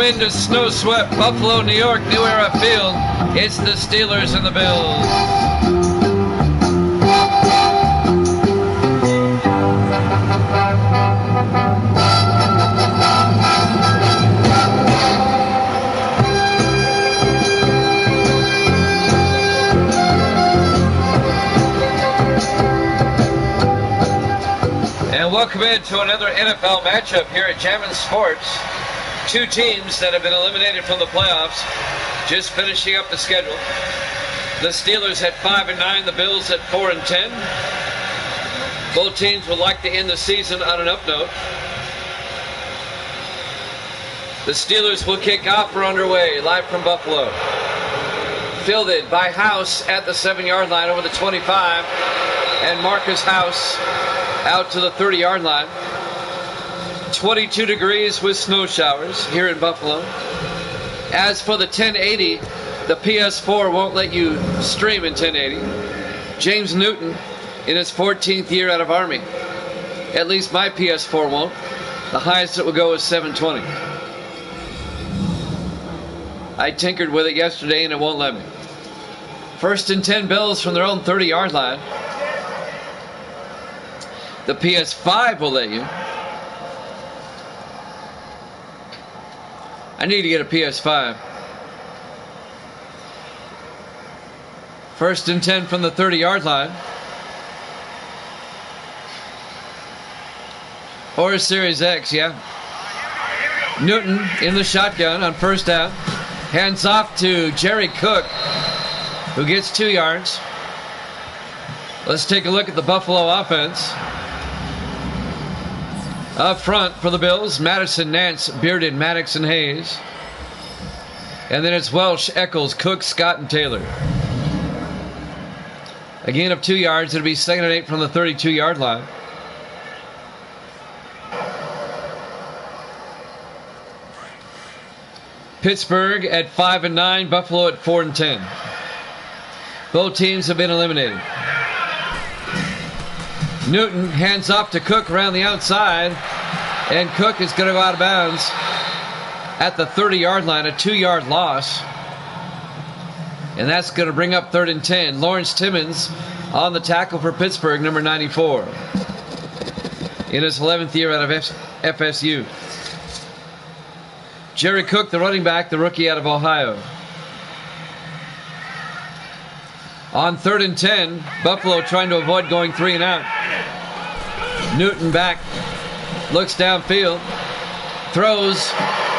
into snow-swept Buffalo, New York, New Era Field. It's the Steelers and the Bills. And welcome into another NFL matchup here at Jammin' Sports. Two teams that have been eliminated from the playoffs, just finishing up the schedule. The Steelers at 5-9, the Bills at 4-10. Both teams would like to end the season on an up note. The Steelers will kick off. We're underway, live from Buffalo. Fielded by House at the 7-yard line over the 25, and Marcus House out to the 30-yard line. 22 degrees with snow showers here in Buffalo. As for the 1080, the PS4 won't let you stream in 1080. James Newton in his 14th year out of Army. At least my PS4 won't. The highest it will go is 720. I tinkered with it yesterday and it won't let me. 1st and 10 Bills from their own 30-yard line. The PS5 will let you. I need to get a PS5. 1st and 10 from the 30-yard line. Or a Series X, yeah. Newton in the shotgun on 1st down. Hands off to Jerry Cook, who gets 2 yards. Let's take a look at the Buffalo offense. Up front for the Bills, Madison, Nance, Bearded, Maddox, and Hayes. And then it's Welsh, Eccles, Cook, Scott, and Taylor. A gain of 2 yards. It'll be 2nd and 8 from the 32-yard line. Pittsburgh at 5-9, Buffalo at 4-10. Both teams have been eliminated. Newton hands off to Cook around the outside, and Cook is going to go out of bounds at the 30-yard line, a 2-yard loss. And that's going to bring up 3rd and 10. Lawrence Timmons on the tackle for Pittsburgh, number 94, in his 11th year out of FSU. Jerry Cook, the running back, the rookie out of Ohio. On 3rd and 10, Buffalo trying to avoid going 3 and out. Newton back, looks downfield, throws,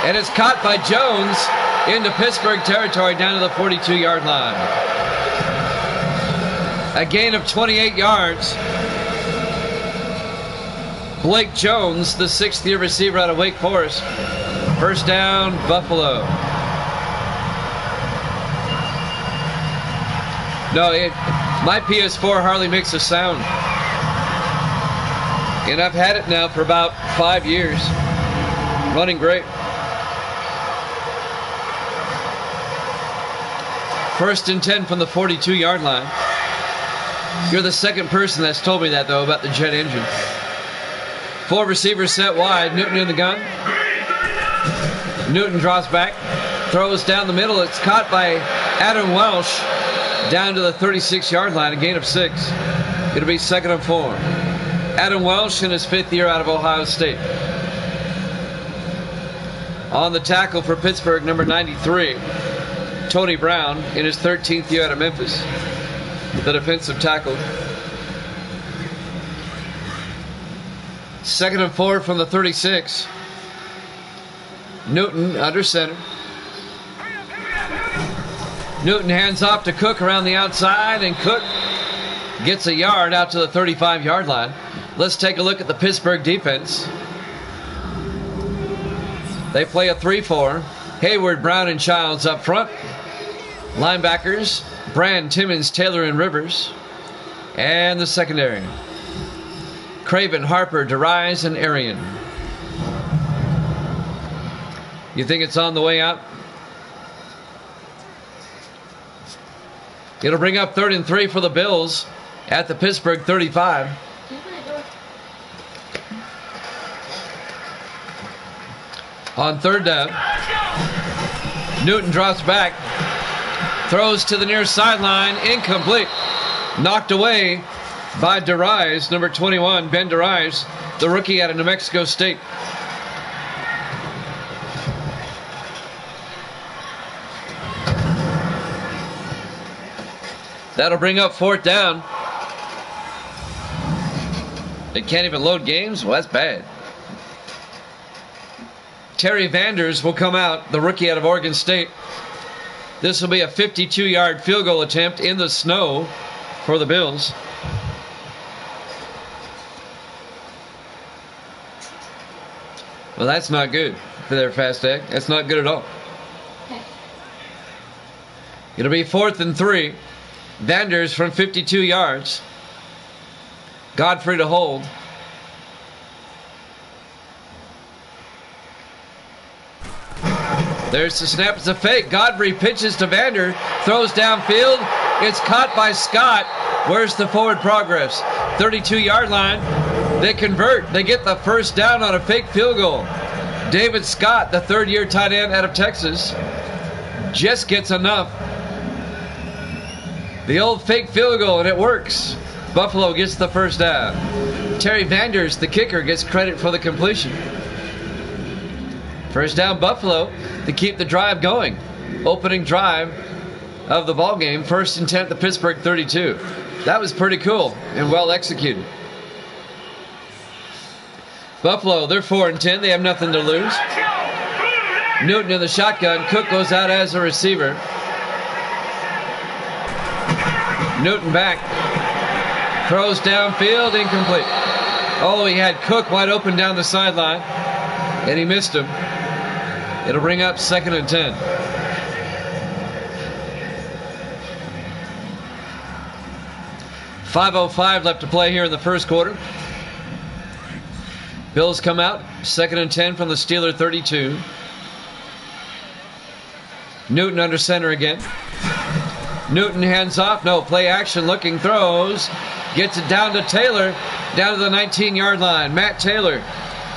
and it's caught by Jones into Pittsburgh territory down to the 42-yard line. A gain of 28 yards. Blake Jones, the 6th-year receiver out of Wake Forest. 1st down, Buffalo. No, my PS4 hardly makes a sound. And I've had it now for about 5 years. Running great. 1st and 10 from the 42-yard line. You're the second person that's told me that, though, about the jet engine. 4 receivers set wide. Newton in the gun. Newton draws back. Throws down the middle. It's caught by Adam Welsh down to the 36-yard line. A gain of 6. It'll be 2nd and 4. Adam Welsh in his 5th year out of Ohio State. On the tackle for Pittsburgh, number 93, Tony Brown in his 13th year out of Memphis, the defensive tackle. 2nd and 4 from the 36. Newton under center. Newton hands off to Cook around the outside, and Cook gets a yard out to the 35-yard line. Let's take a look at the Pittsburgh defense. They play a 3-4. Hayward, Brown, and Childs up front. Linebackers, Brand, Timmons, Taylor, and Rivers. And the secondary, Craven, Harper, DeRise, and Arian. You think it's on the way out? It'll bring up 3rd and 3 for the Bills at the Pittsburgh 35. On 3rd down, Newton drops back. Throws to the near sideline. Incomplete. Knocked away by DeRise, number 21, Ben DeRise, the rookie out of New Mexico State. That'll bring up 4th down. They can't even load games? Well, that's bad. Terry Vanders will come out, the rookie out of Oregon State. This will be a 52-yard field goal attempt in the snow for the Bills. Well, that's not good for their fast egg. That's not good at all. It'll be 4th and 3. Vanders from 52 yards. Godfrey to hold. There's the snap. It's a fake. Godfrey pitches to Vander. Throws downfield. It's caught by Scott. Where's the forward progress? 32-yard line. They convert. They get the first down on a fake field goal. David Scott, the third-year tight end out of Texas, just gets enough. The old fake field goal, and it works. Buffalo gets the first down. Terry Vanders, the kicker, gets credit for the completion. First down, Buffalo, to keep the drive going. Opening drive of the ball game. 1st and 10 at the Pittsburgh 32. That was pretty cool and well executed. Buffalo, they're 4 and 10. They have nothing to lose. Newton in the shotgun. Cook goes out as a receiver. Newton back. Throws downfield, incomplete. Oh, he had Cook wide open down the sideline, and he missed him. It'll bring up 2nd and 10. .505 left to play here in the first quarter. Bills come out, 2nd and 10 from the Steeler 32. Newton under center again. Newton hands off. No, play action, looking, throws. Gets it down to Taylor, down to the 19-yard line. Matt Taylor,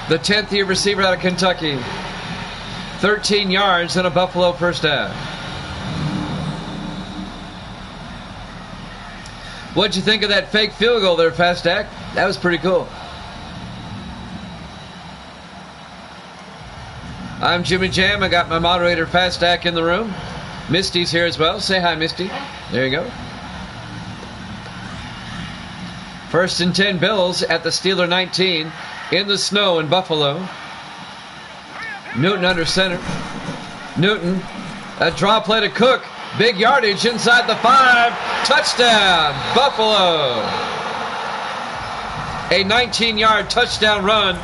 the 10th-year receiver out of Kentucky. 13 yards and a Buffalo first down. What'd you think of that fake field goal there, Fast Act? That was pretty cool. I'm Jimmy Jam. I got my moderator, Fast Act, in the room. Misty's here as well. Say hi, Misty. There you go. 1st and 10 Bills at the Steeler 19 in the snow in Buffalo. Newton under center. Newton, a draw play to Cook. Big yardage inside the 5. Touchdown, Buffalo. A 19-yard touchdown run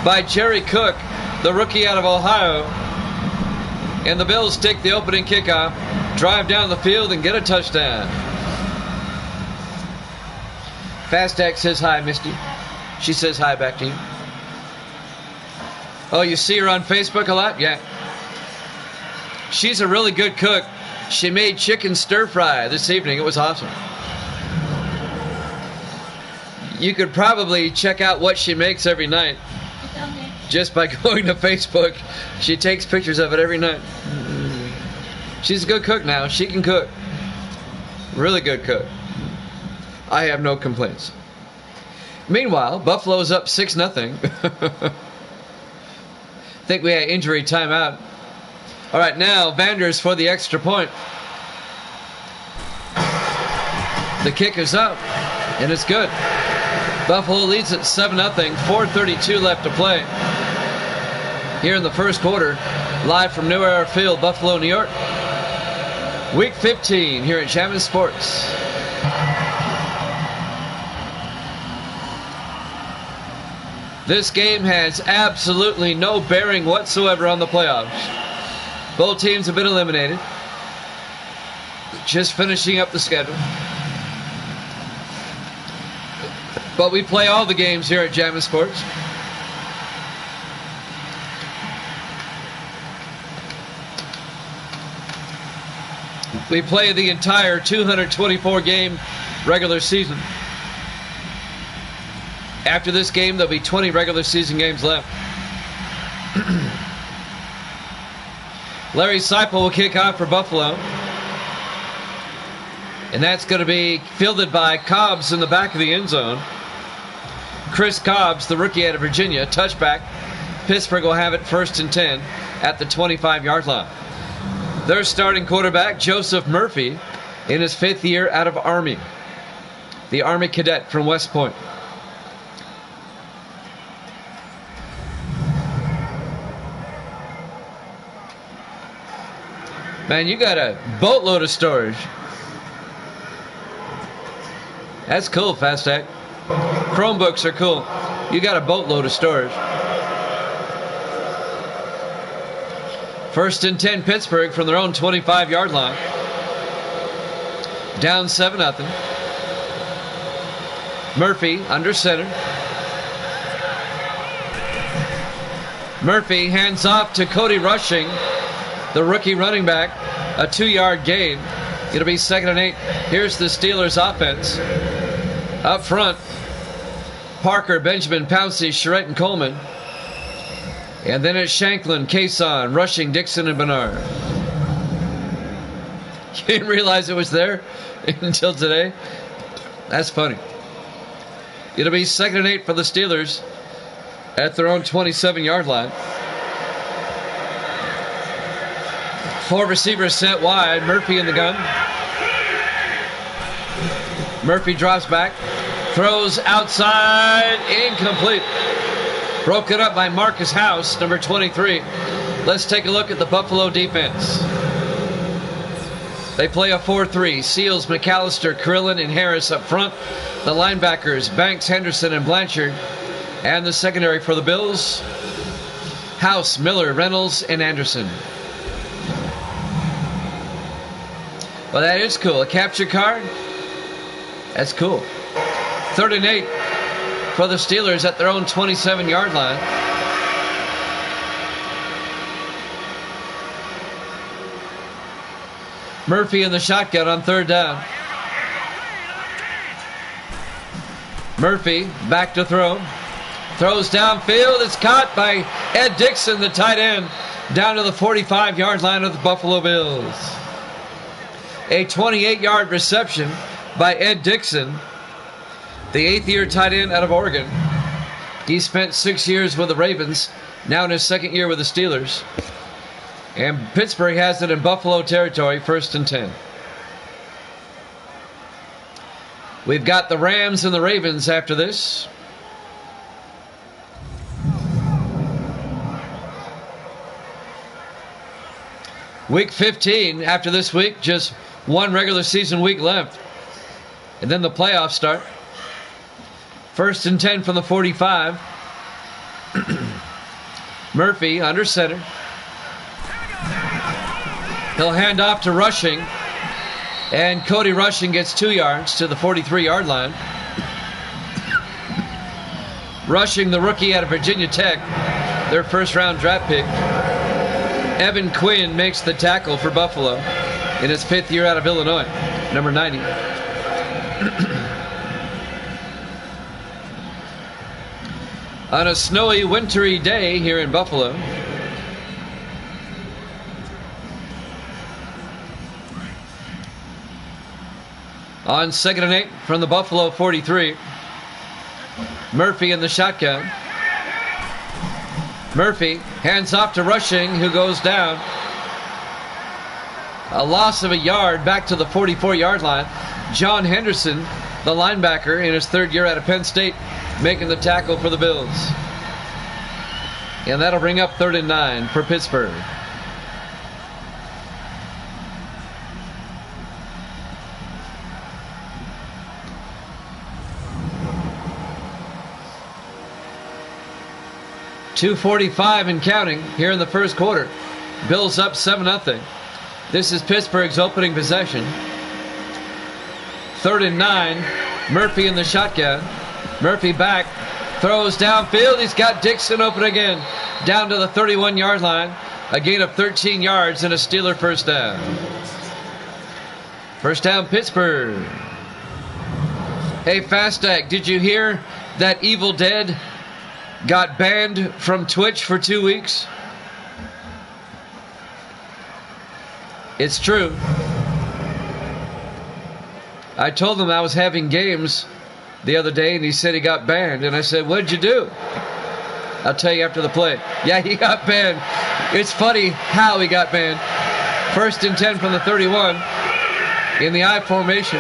by Jerry Cook, the rookie out of Ohio. And the Bills take the opening kickoff, drive down the field, and get a touchdown. Fast X says hi, Misty. She says hi back to you. Oh, you see her on Facebook a lot? Yeah. She's a really good cook. She made chicken stir fry this evening. It was awesome. You could probably check out what she makes every night just by going to Facebook. She takes pictures of it every night. She's a good cook now. She can cook. Really good cook. I have no complaints. Meanwhile, Buffalo's up 6-0. Think we had injury timeout. All right, now Vanders for the extra point. The kick is up, and it's good. Buffalo leads at 7-0. 4:32 left to play here in the first quarter. Live from New Era Field, Buffalo, New York. Week 15 here at Jammin' Sports. This game has absolutely no bearing whatsoever on the playoffs. Both teams have been eliminated. Just finishing up the schedule. But we play all the games here at Jammin' Sports. We play the entire 224-game regular season. After this game, there'll be 20 regular season games left. Larry Seipel will kick off for Buffalo. And that's going to be fielded by Cobbs in the back of the end zone. Chris Cobbs, the rookie out of Virginia, touchback. Pittsburgh will have it 1st and 10 at the 25-yard line. Their starting quarterback, Joseph Murphy, in his 5th year out of Army. The Army cadet from West Point. Man, you got a boatload of storage. That's cool, Fast Act. Chromebooks are cool. You got a boatload of storage. 1st and 10 Pittsburgh from their own 25-yard line. Down 7-0. Murphy under center. Murphy hands off to Cody Rushing, the rookie running back. A 2-yard gain. It'll be 2nd and 8. Here's the Steelers offense. Up front, Parker, Benjamin, Pouncey, Charette, and Coleman. And then it's Shanklin, Cason, Rushing, Dixon, and Bernard. You didn't realize it was there until today? That's funny. It'll be 2nd and 8 for the Steelers at their own 27-yard line. 4 receivers set wide. Murphy in the gun. Murphy drops back. Throws outside. Incomplete. Broken up by Marcus House, number 23. Let's take a look at the Buffalo defense. They play a 4-3. Seals, McAllister, Carillon, and Harris up front. The linebackers, Banks, Henderson, and Blanchard. And the secondary for the Bills, House, Miller, Reynolds, and Anderson. Well, that is cool. A capture card? That's cool. 3rd and 8 for the Steelers at their own 27-yard line. Murphy in the shotgun on 3rd down. Murphy back to throw. Throws downfield. It's caught by Ed Dixon, the tight end, down to the 45-yard line of the Buffalo Bills. A 28-yard reception by Ed Dixon, the 8th-year tight end out of Oregon. He spent 6 years with the Ravens, now in his 2nd year with the Steelers. And Pittsburgh has it in Buffalo territory, 1st and 10. We've got the Rams and the Ravens after this. Week 15 after this week, just one regular season week left. And then the playoffs start. 1st and 10 from the 45. Murphy under center. He'll hand off to Rushing. And Cody Rushing gets 2 yards to the 43-yard line. Rushing, the rookie out of Virginia Tech, their 1st-round draft pick. Evan Quinn makes the tackle for Buffalo in his 5th year out of Illinois, number 90. On a snowy, wintry day here in Buffalo. On 2nd and 8 from the Buffalo 43. Murphy in the shotgun. Murphy hands off to Rushing, who goes down. A loss of a yard back to the 44-yard line. John Henderson, the linebacker, in his 3rd year out of Penn State, making the tackle for the Bills. And that'll bring up 3rd and 9 for Pittsburgh. .245 and counting here in the 1st quarter. Bills up 7-0. This is Pittsburgh's opening possession. 3rd and 9. Murphy in the shotgun. Murphy back. Throws downfield. He's got Dixon open again. Down to the 31-yard line. A gain of 13 yards and a Steeler 1st down. 1st down, Pittsburgh. Hey, Fastac, did you hear that Evil Dead got banned from Twitch for 2 weeks? It's true. I told him I was having games the other day, and he said he got banned. And I said, what'd you do? I'll tell you after the play. Yeah, he got banned. It's funny how he got banned. 1st and 10 from the 31 in the I formation.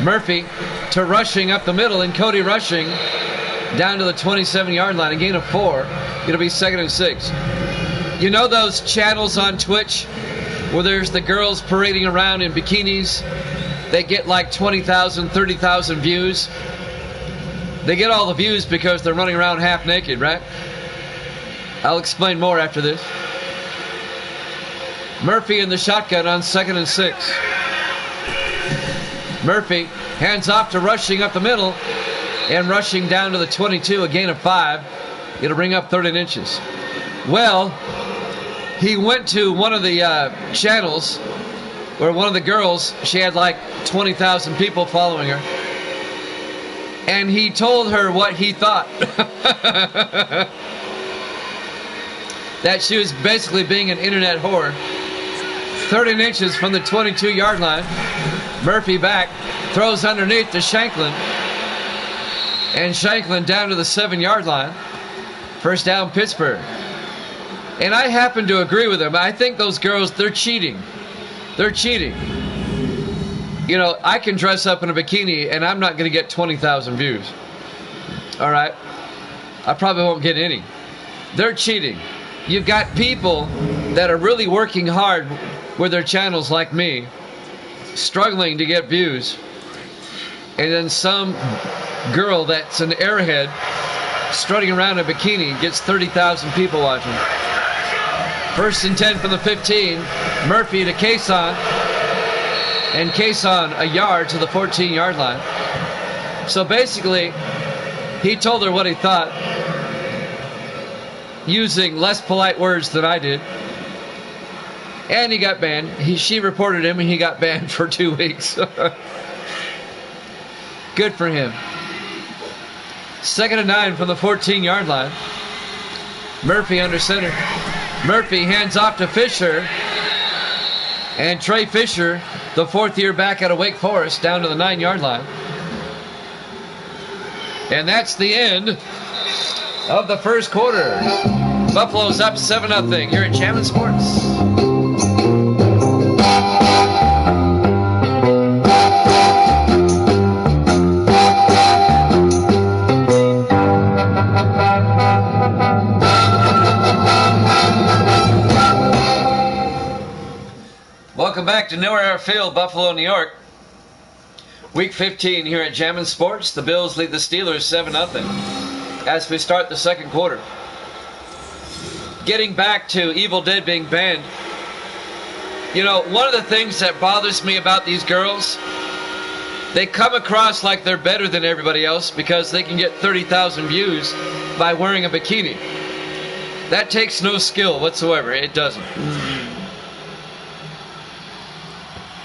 Murphy to Rushing up the middle, and Cody Rushing down to the 27-yard line. A gain of 4. It'll be 2nd and 6. You know those channels on Twitch where there's the girls parading around in bikinis? They get like 20,000, 30,000 views. They get all the views because they're running around half naked, right? I'll explain more after this. Murphy in the shotgun on 2nd and 6. Murphy hands off to Rushing up the middle, and Rushing down to the 22, a gain of 5. It'll bring up 3rd and inches. Well, he went to one of the channels where one of the girls, she had like 20,000 people following her, and he told her what he thought. That she was basically being an internet whore. 3rd and inches from the 22-yard line. Murphy back, throws underneath to Shanklin, and Shanklin down to the 7-yard line. 1st down, Pittsburgh. And I happen to agree with him. I think those girls, they're cheating. They're cheating. You know, I can dress up in a bikini and I'm not going to get 20,000 views. All right? I probably won't get any. They're cheating. You've got people that are really working hard with their channels like me, struggling to get views. And then some girl that's an airhead strutting around in a bikini gets 30,000 people watching. 1st and 10 from the 15. Murphy to Cason. And Cason a yard to the 14-yard line. So basically, he told her what he thought, using less polite words than I did. And he got banned. She reported him, and he got banned for 2 weeks. Good for him. 2nd and 9 from the 14-yard line. Murphy under center. Murphy hands off to Fisher. And Trey Fisher, the 4th-year back out of Wake Forest, down to the 9-yard line. And that's the end of the first quarter. Buffalo's up 7-0 here at Jammin' Sports. Welcome back to Newer Air Field, Buffalo, New York. Week 15 here at Jammin' Sports. The Bills lead the Steelers 7-0 as we start the second quarter. Getting back to Evil Dead being banned. You know, one of the things that bothers me about these girls, they come across like they're better than everybody else because they can get 30,000 views by wearing a bikini. That takes no skill whatsoever. It doesn't.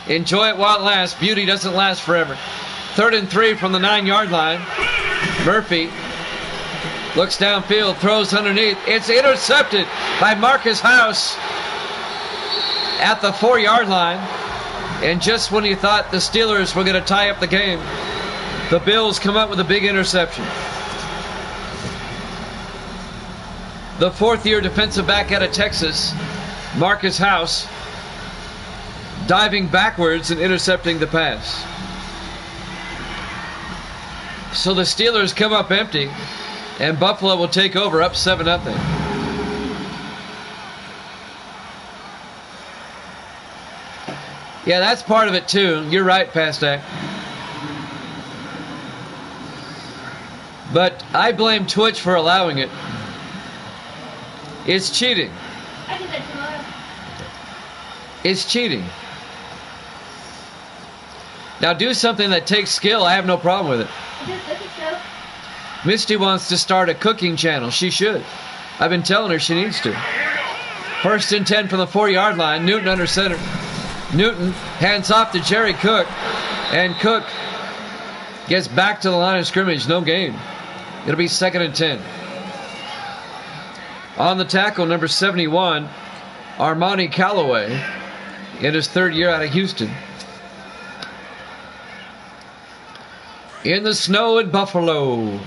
Enjoy it while it lasts. Beauty doesn't last forever. 3rd and 3 from the 9-yard line. Murphy looks downfield, throws underneath. It's intercepted by Marcus House at the 4-yard line. And just when you thought the Steelers were going to tie up the game, the Bills come up with a big interception. The 4th-year defensive back out of Texas, Marcus House, diving backwards and intercepting the pass. So the Steelers come up empty, and Buffalo will take over up 7-0. Yeah, that's part of it too. You're right, Pastak. But I blame Twitch for allowing it. It's cheating. It's cheating. Now do something that takes skill. I have no problem with it. Misty wants to start a cooking channel. She should. I've been telling her she needs to. 1st and 10 from the 4-yard line. Newton under center. Newton hands off to Jerry Cook. And Cook gets back to the line of scrimmage. No gain. It'll be 2nd and 10. On the tackle, number 71, Armani Callaway in his third year out of Houston. In the snow in Buffalo.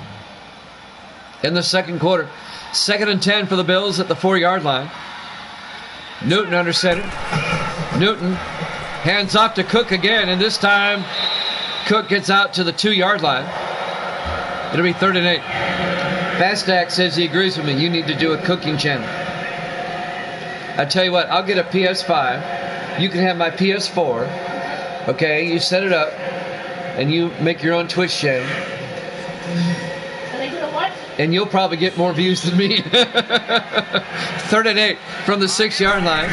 In the second quarter. 2nd and 10 for the Bills at the 4-yard line. Newton under center. Newton hands off to Cook again, and this time Cook gets out to the 2-yard line. It'll be 3rd and 8. Fastack says he agrees with me. You need to do a cooking channel. I tell you what, I'll get a PS5. You can have my PS4. Okay, you set it up, and you make your own Twitch channel. And you'll probably get more views than me. 3rd and 8 from the 6-yard line.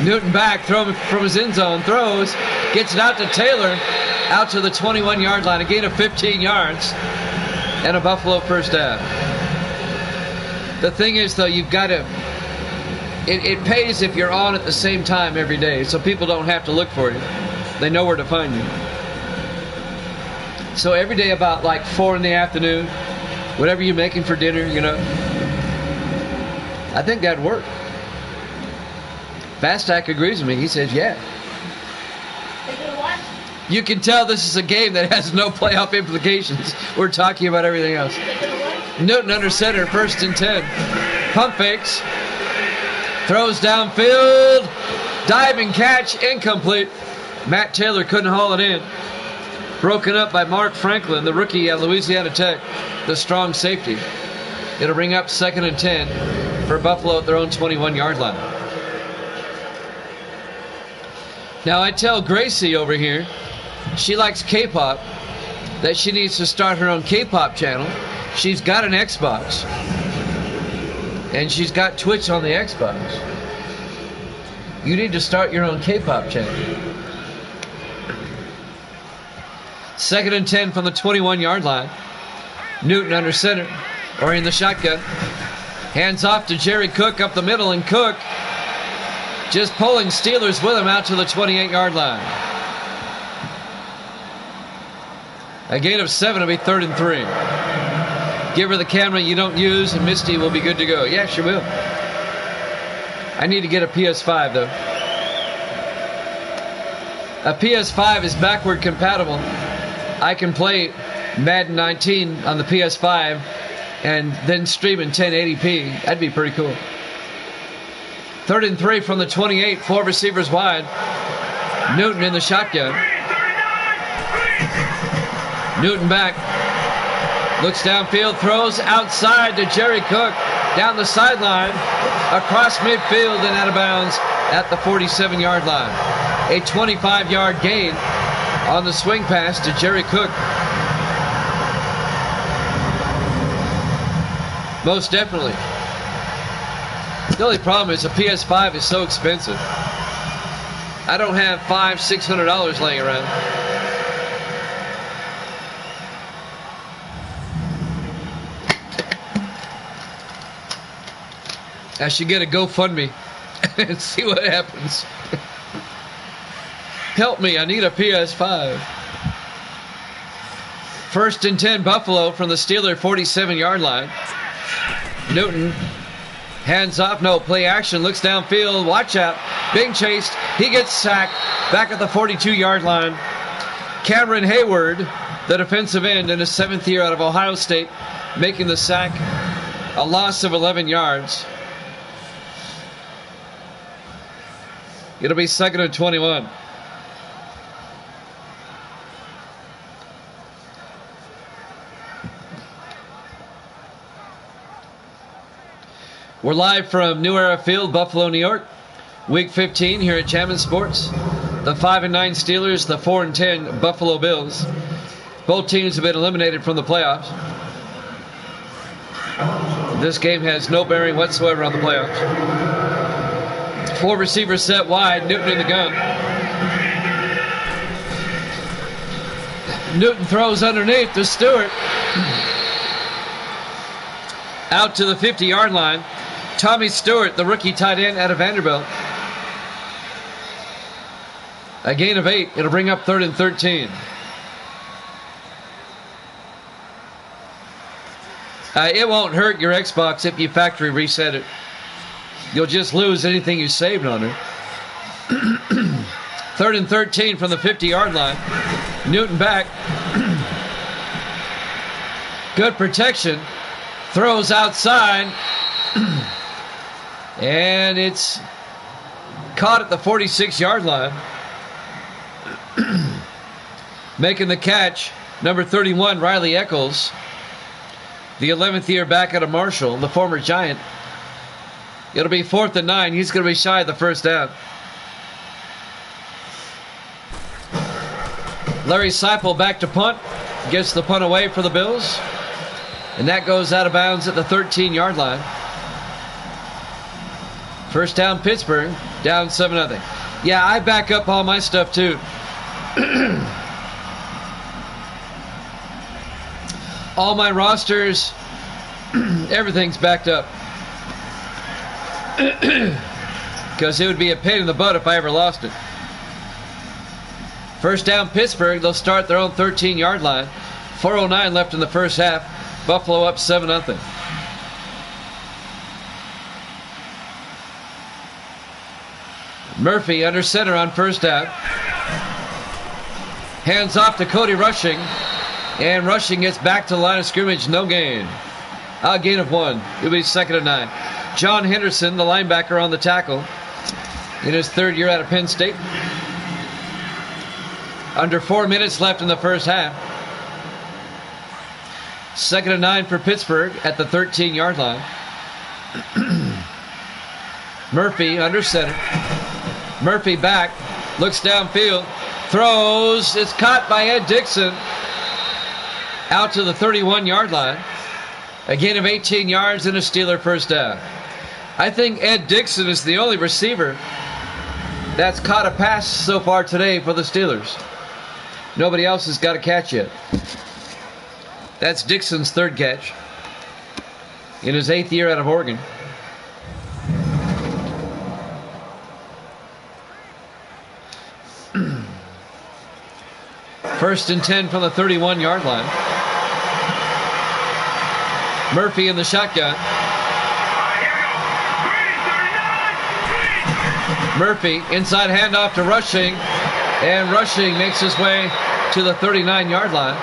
Newton back, throw from his end zone, throws, gets it out to Taylor, out to the 21-yard line, a gain of 15 yards, and a Buffalo first down. The thing is, though, you've got to, it pays if you're on at the same time every day, so people don't have to look for you. They know where to find you. So every day about like 4 in the afternoon, whatever you're making for dinner, you know, I think that'd work. Fastack agrees with me. He says, yeah. You can tell this is a game that has no playoff implications. We're talking about everything else. Newton under center, 1st and 10. Pump fakes. Throws downfield. Diving catch, incomplete. Matt Taylor couldn't haul it in. Broken up by Mark Franklin, the rookie at Louisiana Tech, the strong safety. It'll bring up 2nd and 10 for Buffalo at their own 21-yard line. Now, I tell Gracie over here, she likes K-pop, that she needs to start her own K-pop channel. She's got an Xbox, and she's got Twitch on the Xbox. You need to start your own K-pop channel. 2nd and 10 from the 21-yard line. Newton under center, or in the shotgun. Hands off to Jerry Cook up the middle, and Cook just pulling Steelers with him out to the 28-yard line. A gain of 7 will be 3rd and 3. Give her the camera you don't use, and Misty will be good to go. Yeah, she will. I need to get a PS5, though. A PS5 is backward compatible. I can play Madden 19 on the PS5 and then stream in 1080p. That'd be pretty cool. 3rd and 3 from the 28. 4 receivers wide. Newton in the shotgun. Newton back. Looks downfield. Throws outside to Jerry Cook. Down the sideline. Across midfield and out of bounds at the 47-yard line. A 25-yard gain on the swing pass to Jerry Cook. Most definitely. The only problem is the PS5 is so expensive. I don't have $500-600 laying around. I should get a GoFundMe and see what happens. Help me, I need a PS5. 1st and 10 Buffalo from the Steeler 47-yard line. Newton hands off, no play action, looks downfield, watch out, being chased, he gets sacked, back at the 42-yard line. Cameron Hayward, the defensive end in his 7th year out of Ohio State, making the sack, a loss of 11 yards. It'll be 2nd and 21. We're live from New Era Field, Buffalo, New York. Week 15 here at Jammin' Sports. The 5-9 Steelers, the 4-10 Buffalo Bills. Both teams have been eliminated from the playoffs. This game has no bearing whatsoever on the playoffs. 4 receivers set wide, Newton in the gun. Newton throws underneath to Stewart. Out to the 50-yard line. Tommy Stewart, the rookie tight end out of Vanderbilt. A gain of 8. It'll bring up 3rd and 13. It won't hurt your Xbox if you factory reset it. You'll just lose anything you saved on her. 3rd and 13 from the 50-yard line. Newton back. Good protection. Throws outside. And it's caught at the 46-yard line. Making the catch, number 31, Riley Eccles. The 11th year back out of Marshall, the former Giant. It'll be 4th and 9. He's going to be shy of the first down. Larry Seipel back to punt. Gets the punt away for the Bills. And that goes out of bounds at the 13-yard line. First down, Pittsburgh. Down 7-0. Yeah, I back up all my stuff too. All my rosters, everything's backed up. Because it would be a pain in the butt if I ever lost it. First down, Pittsburgh. They'll start their own 13-yard line. 4:09 left in the first half. Buffalo up 7-0. Murphy under center on first down. Hands off to Cody Rushing. And Rushing gets back to the line of scrimmage. No gain. A gain of 1. It'll be 2nd and 9. John Henderson, the linebacker, on the tackle. In his 3rd year out of Penn State. Under 4 minutes left in the first half. 2nd and 9 for Pittsburgh at the 13-yard line. Murphy under center. Murphy back. Looks downfield. Throws. It's caught by Ed Dixon. Out to the 31-yard line. A gain of 18 yards and a Steeler first down. I think Ed Dixon is the only receiver that's caught a pass so far today for the Steelers. Nobody else has got a catch yet. That's Dixon's 3rd catch in his 8th year out of Oregon. First and 10 from the 31-yard line. Murphy in the shotgun. Murphy inside handoff to Rushing. And Rushing makes his way to the 39-yard line.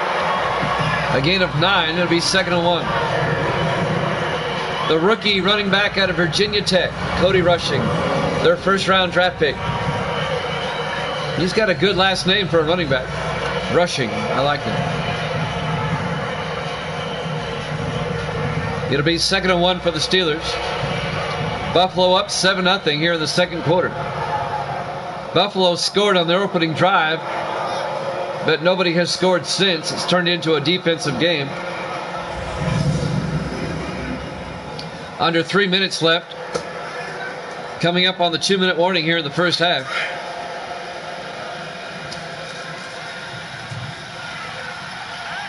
A gain of 9. It'll be 2nd and 1. The rookie running back out of Virginia Tech, Cody Rushing, their first-round draft pick. He's got a good last name for a running back. Rushing. I like it. It'll be 2nd and 1 for the Steelers. Buffalo up 7-0 here in the second quarter. Buffalo scored on their opening drive, but nobody has scored since. It's turned into a defensive game. Under 3 minutes left. Coming up on the 2-minute warning here in the first half.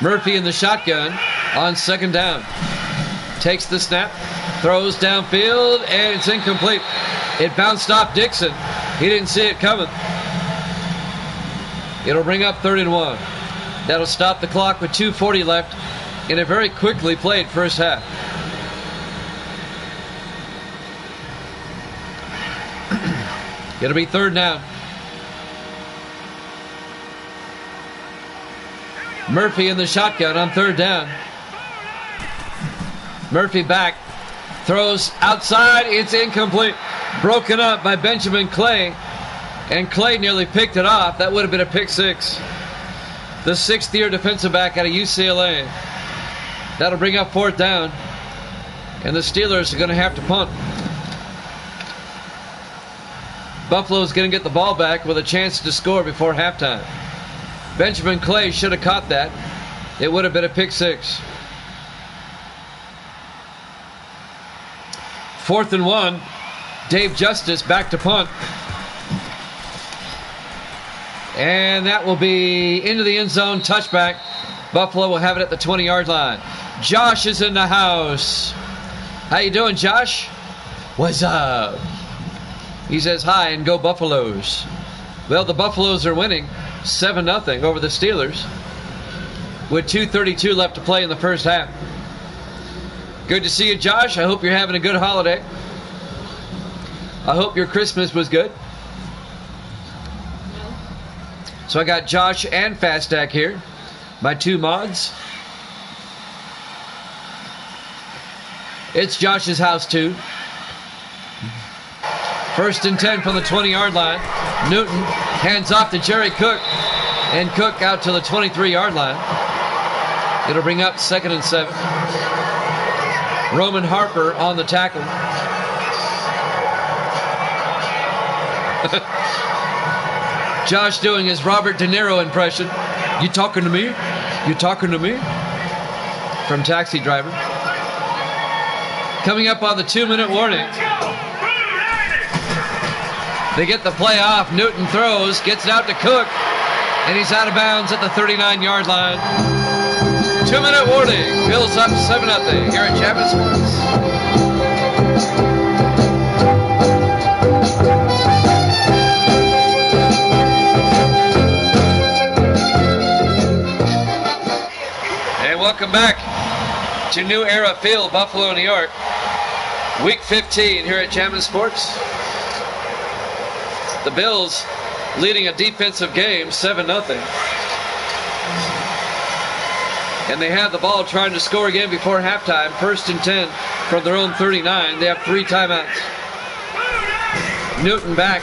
Murphy in the shotgun on 2nd down. Takes the snap, throws downfield, and it's incomplete. It bounced off Dixon. He didn't see it coming. It'll bring up 3rd and 1. That'll stop the clock with 2:40 left in a very quickly played first half. It'll be 3rd down. Murphy in the shotgun on 3rd down. Murphy back. Throws outside. It's incomplete. Broken up by Benjamin Clay. And Clay nearly picked it off. That would have been a pick 6. The 6th-year defensive back out of UCLA. That'll bring up 4th down. And the Steelers are going to have to punt. Buffalo's going to get the ball back with a chance to score before halftime. Benjamin Clay should have caught that. It would have been a pick 6. 4th and 1. Dave Justice back to punt. And that will be into the end zone. Touchback. Buffalo will have it at the 20-yard line. Josh is in the house. How you doing, Josh? What's up? He says hi and go Buffaloes. Well, the Buffaloes are winning 7-0 over the Steelers with 2:32 left to play in the first half. Good to see you, Josh. I hope you're having a good holiday. I hope your Christmas was good. So I got Josh and Fast Stack here, my two mods. It's Josh's house too. 1st and 10 from the 20-yard line. Newton hands off to Jerry Cook, and Cook out to the 23-yard line. It'll bring up 2nd and 7. Roman Harper on the tackle. Josh doing his Robert De Niro impression. You talking to me? You talking to me? From Taxi Driver. Coming up on the 2-minute warning. They get the play off. Newton throws, gets it out to Cook, and he's out of bounds at the 39-yard line. 2-minute warning. Bills up 7-0 here at Chapman Sports. And welcome back to New Era Field, Buffalo, New York. Week 15 here at Chapman Sports. The Bills leading a defensive game 7-0. And they have the ball trying to score again before halftime. 1st and 10 from their own 39. They have 3 timeouts. Newton back.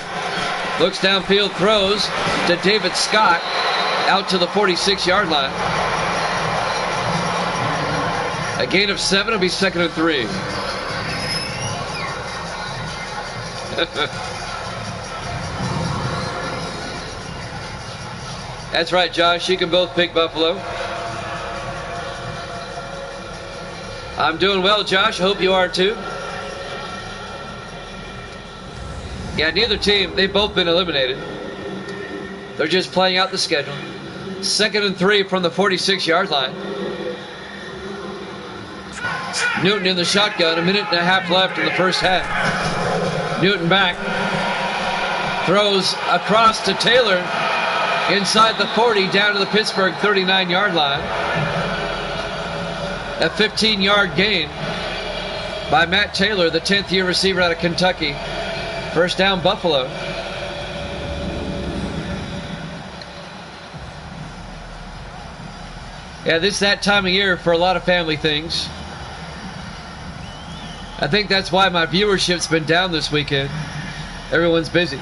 Looks downfield, throws to David Scott out to the 46-yard line. A gain of 7 will be 2nd and 3. That's right, Josh. You can both pick Buffalo. I'm doing well, Josh. Hope you are too. Yeah, neither team, they've both been eliminated. They're just playing out the schedule. 2nd and 3 from the 46-yard line. Newton in the shotgun, 1.5 minutes left in the first half. Newton back. Throws across to Taylor. Inside the 40, down to the Pittsburgh 39-yard line. A 15-yard gain by Matt Taylor, the 10th-year receiver out of Kentucky. First down, Buffalo. Yeah, this is that time of year for a lot of family things. I think that's why my viewership's been down this weekend. Everyone's busy.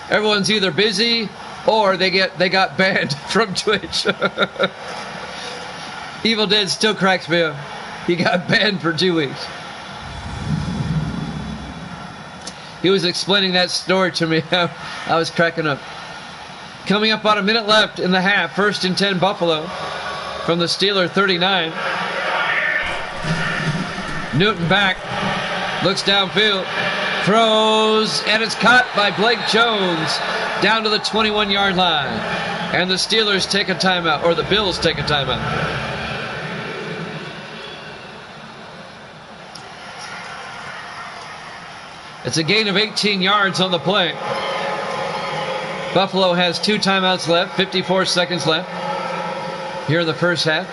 Everyone's either busy or they got banned from Twitch. Evil Dead still cracks me up. He got banned for 2 weeks. He was explaining that story to me. I was cracking up. Coming up on 1 minute left in the half. 1st and 10 Buffalo from the Steeler 39. Newton back. Looks downfield. Throws, and it's caught by Blake Jones down to the 21-yard line. And the Steelers take a timeout, or the Bills take a timeout. It's a gain of 18 yards on the play. Buffalo has 2 timeouts left, 54 seconds left here in the first half.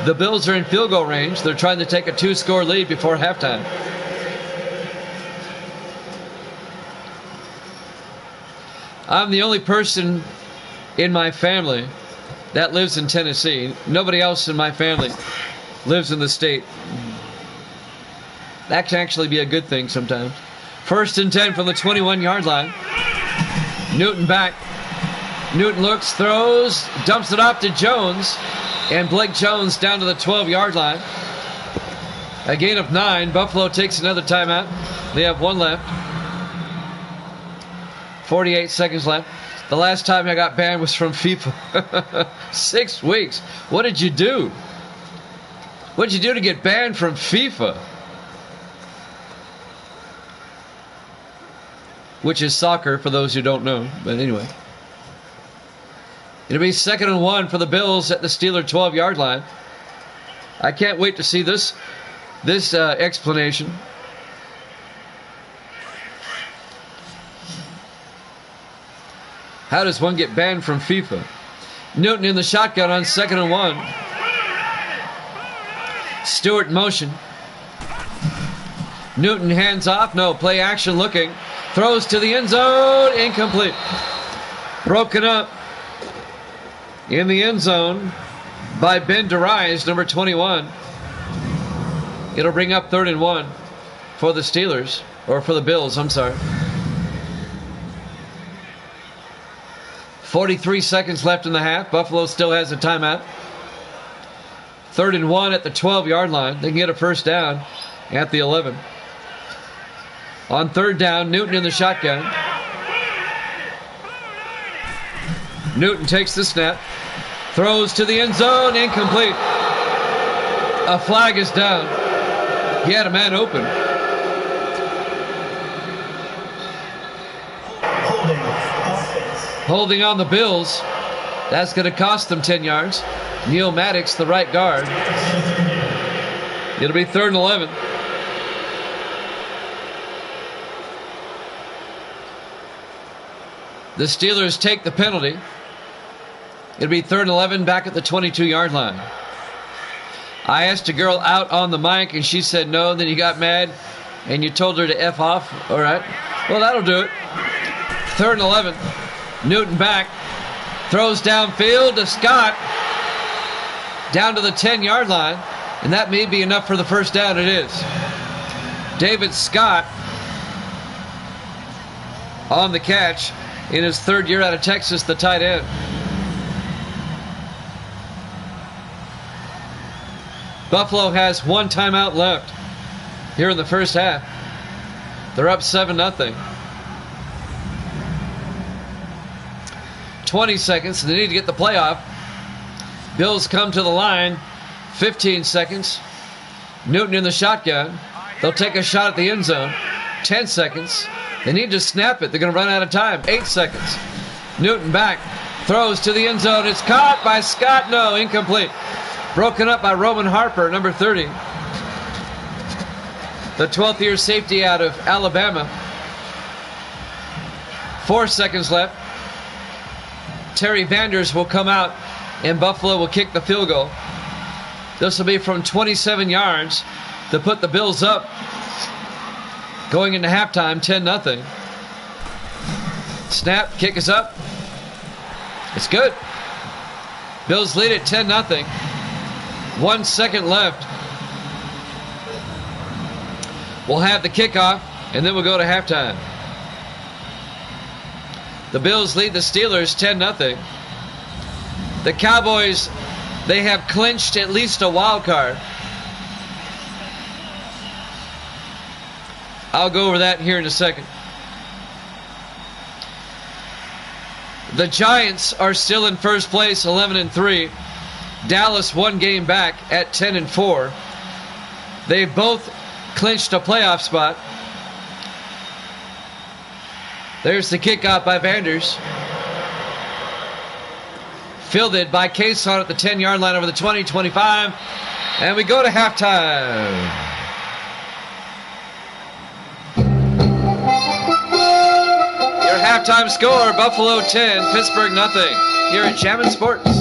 The Bills are in field goal range. They're trying to take a 2-score lead before halftime. I'm the only person in my family that lives in Tennessee. Nobody else in my family lives in the state. That can actually be a good thing sometimes. 1st and 10 from the 21-yard line. Newton back. Newton looks, throws, dumps it off to Jones. And Blake Jones down to the 12-yard line. A gain of 9. Buffalo takes another timeout. They have 1 left. 48 seconds left. The last time I got banned was from FIFA. 6 weeks. What did you do? What did you do to get banned from FIFA? Which is soccer, for those who don't know. But anyway. It'll be 2nd and 1 for the Bills at the Steeler 12-yard line. I can't wait to see this explanation. How does one get banned from FIFA? Newton in the shotgun on 2nd and 1. Stewart in motion. Newton hands off. No, play action looking. Throws to the end zone. Incomplete. Broken up in the end zone by Ben DeRise, number 21. It'll bring up 3rd and 1 for the Steelers, or for the Bills, I'm sorry. 43 seconds left in the half. Buffalo still has a timeout. 3rd and 1 at the 12-yard line. They can get a first down at the 11. On 3rd down, Newton in the shotgun. Newton takes the snap. Throws to the end zone. Incomplete. A flag is down. He had a man open. Holding on the Bills. That's going to cost them 10 yards. Neil Maddox, the right guard. It'll be 3rd and 11. The Steelers take the penalty. It'll be 3rd and 11 back at the 22-yard line. I asked a girl out on the mic, and she said no. Then you got mad, and you told her to F off. All right. Well, that'll do it. 3rd and 11. Newton back. Throws downfield to Scott. Down to the 10-yard line. And that may be enough for the first down. It is. David Scott on the catch in his 3rd year out of Texas, the tight end. Buffalo has 1 timeout left here in the first half. They're up 7-0. 20 seconds. They need to get the play off. Bills come to the line. 15 seconds. Newton in the shotgun. They'll take a shot at the end zone. 10 seconds. They need to snap it. They're going to run out of time. 8 seconds. Newton back. Throws to the end zone. It's caught by Scott. No, incomplete. Broken up by Roman Harper, number 30. The 12th year safety out of Alabama. 4 seconds left. Terry Vanders will come out and Buffalo will kick the field goal. This will be from 27 yards to put the Bills up. Going into halftime, 10-0. Snap, kick is up. It's good. Bills lead it 10-0. 1 second left. We'll have the kickoff, and then we'll go to halftime. The Bills lead the Steelers 10-0. The Cowboys, they have clinched at least a wild card. I'll go over that here in a second. The Giants are still in first place, 11-3. Dallas 1 game back at 10-4. They've both clinched a playoff spot. There's the kickoff by Vanders. Fielded by Cason at the 10-yard line over the 20, 25. And we go to halftime. Your halftime score, Buffalo 10, Pittsburgh nothing. Here at Jammin' Sports.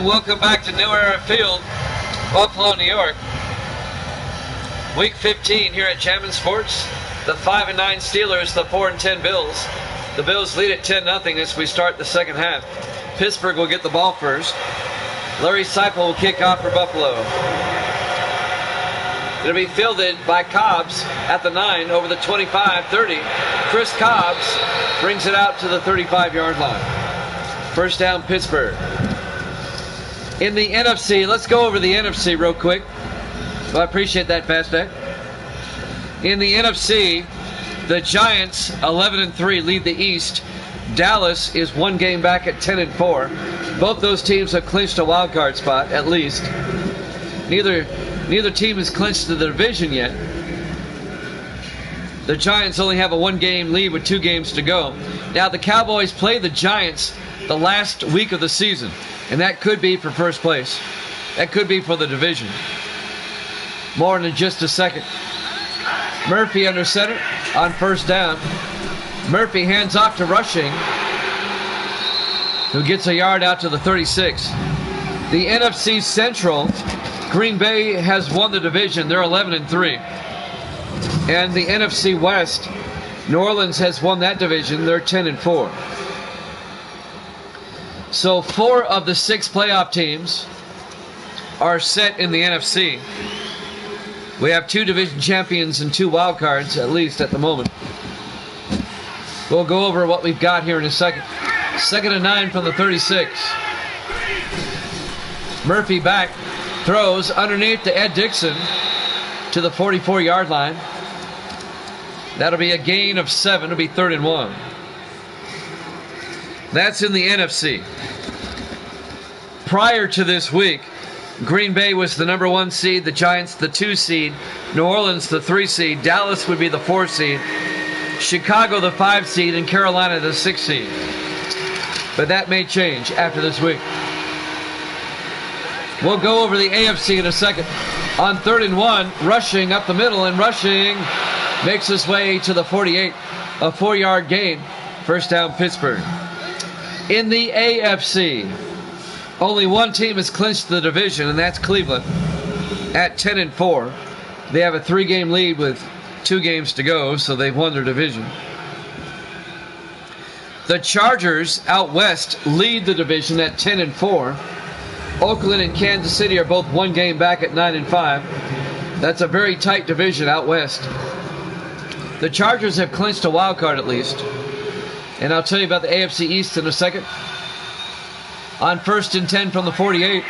Welcome back to New Era Field, Buffalo, New York. Week 15 here at Jammin' Sports. The 5-9 Steelers, the 4-10 Bills. The Bills lead at 10-0 as we start the second half. Pittsburgh will get the ball first. Larry Seipel will kick off for Buffalo. It'll be fielded by Cobbs at the 9 over the 25-30. Chris Cobbs brings it out to the 35-yard line. First down, Pittsburgh. In the NFC, let's go over the NFC real quick. Well, I appreciate that, Fastback. In the NFC, The Giants, 11-3, lead the East. Dallas is one game back at 10-4. Both those teams have clinched a wild card spot, at least. Neither team has clinched the division yet. The Giants only have a one-game lead with 2 games to go. Now, the Cowboys play the Giants the last week of the season, and that could be for first place. That could be for the division. More in just a second. Murphy under center on first down. Murphy hands off to Rushing, who gets a yard out to the 36. The NFC Central, Green Bay has won the division. They're 11-3. And the NFC West, New Orleans has won that division. They're 10-4. So 4 of the 6 playoff teams are set in the NFC. We have 2 division champions and 2 wild cards, at least at the moment. We'll go over what we've got here in a second. 2nd and 9 from the 36. Murphy back, throws underneath to Ed Dixon to the 44-yard line. That'll be a gain of 7. It'll be 3rd and 1. That's in the NFC. Prior to this week, Green Bay was the number 1 seed, the Giants the 2 seed, New Orleans the 3 seed, Dallas would be the 4 seed, Chicago the 5 seed, and Carolina the 6 seed. But that may change after this week. We'll go over the AFC in a second. On 3rd and 1, Rushing up the middle, and Rushing makes his way to the 48, a 4-yard gain. First down, Pittsburgh. In the AFC, only one team has clinched the division, and that's Cleveland at 10-4. They have a 3-game lead with 2 games to go, so they've won their division. The Chargers out west lead the division at 10-4. Oakland and Kansas City are both 1 game back at 9-5. That's a very tight division out west. The Chargers have clinched a wild card at least. And I'll tell you about the AFC East in a second. On 1st and 10 from the 48.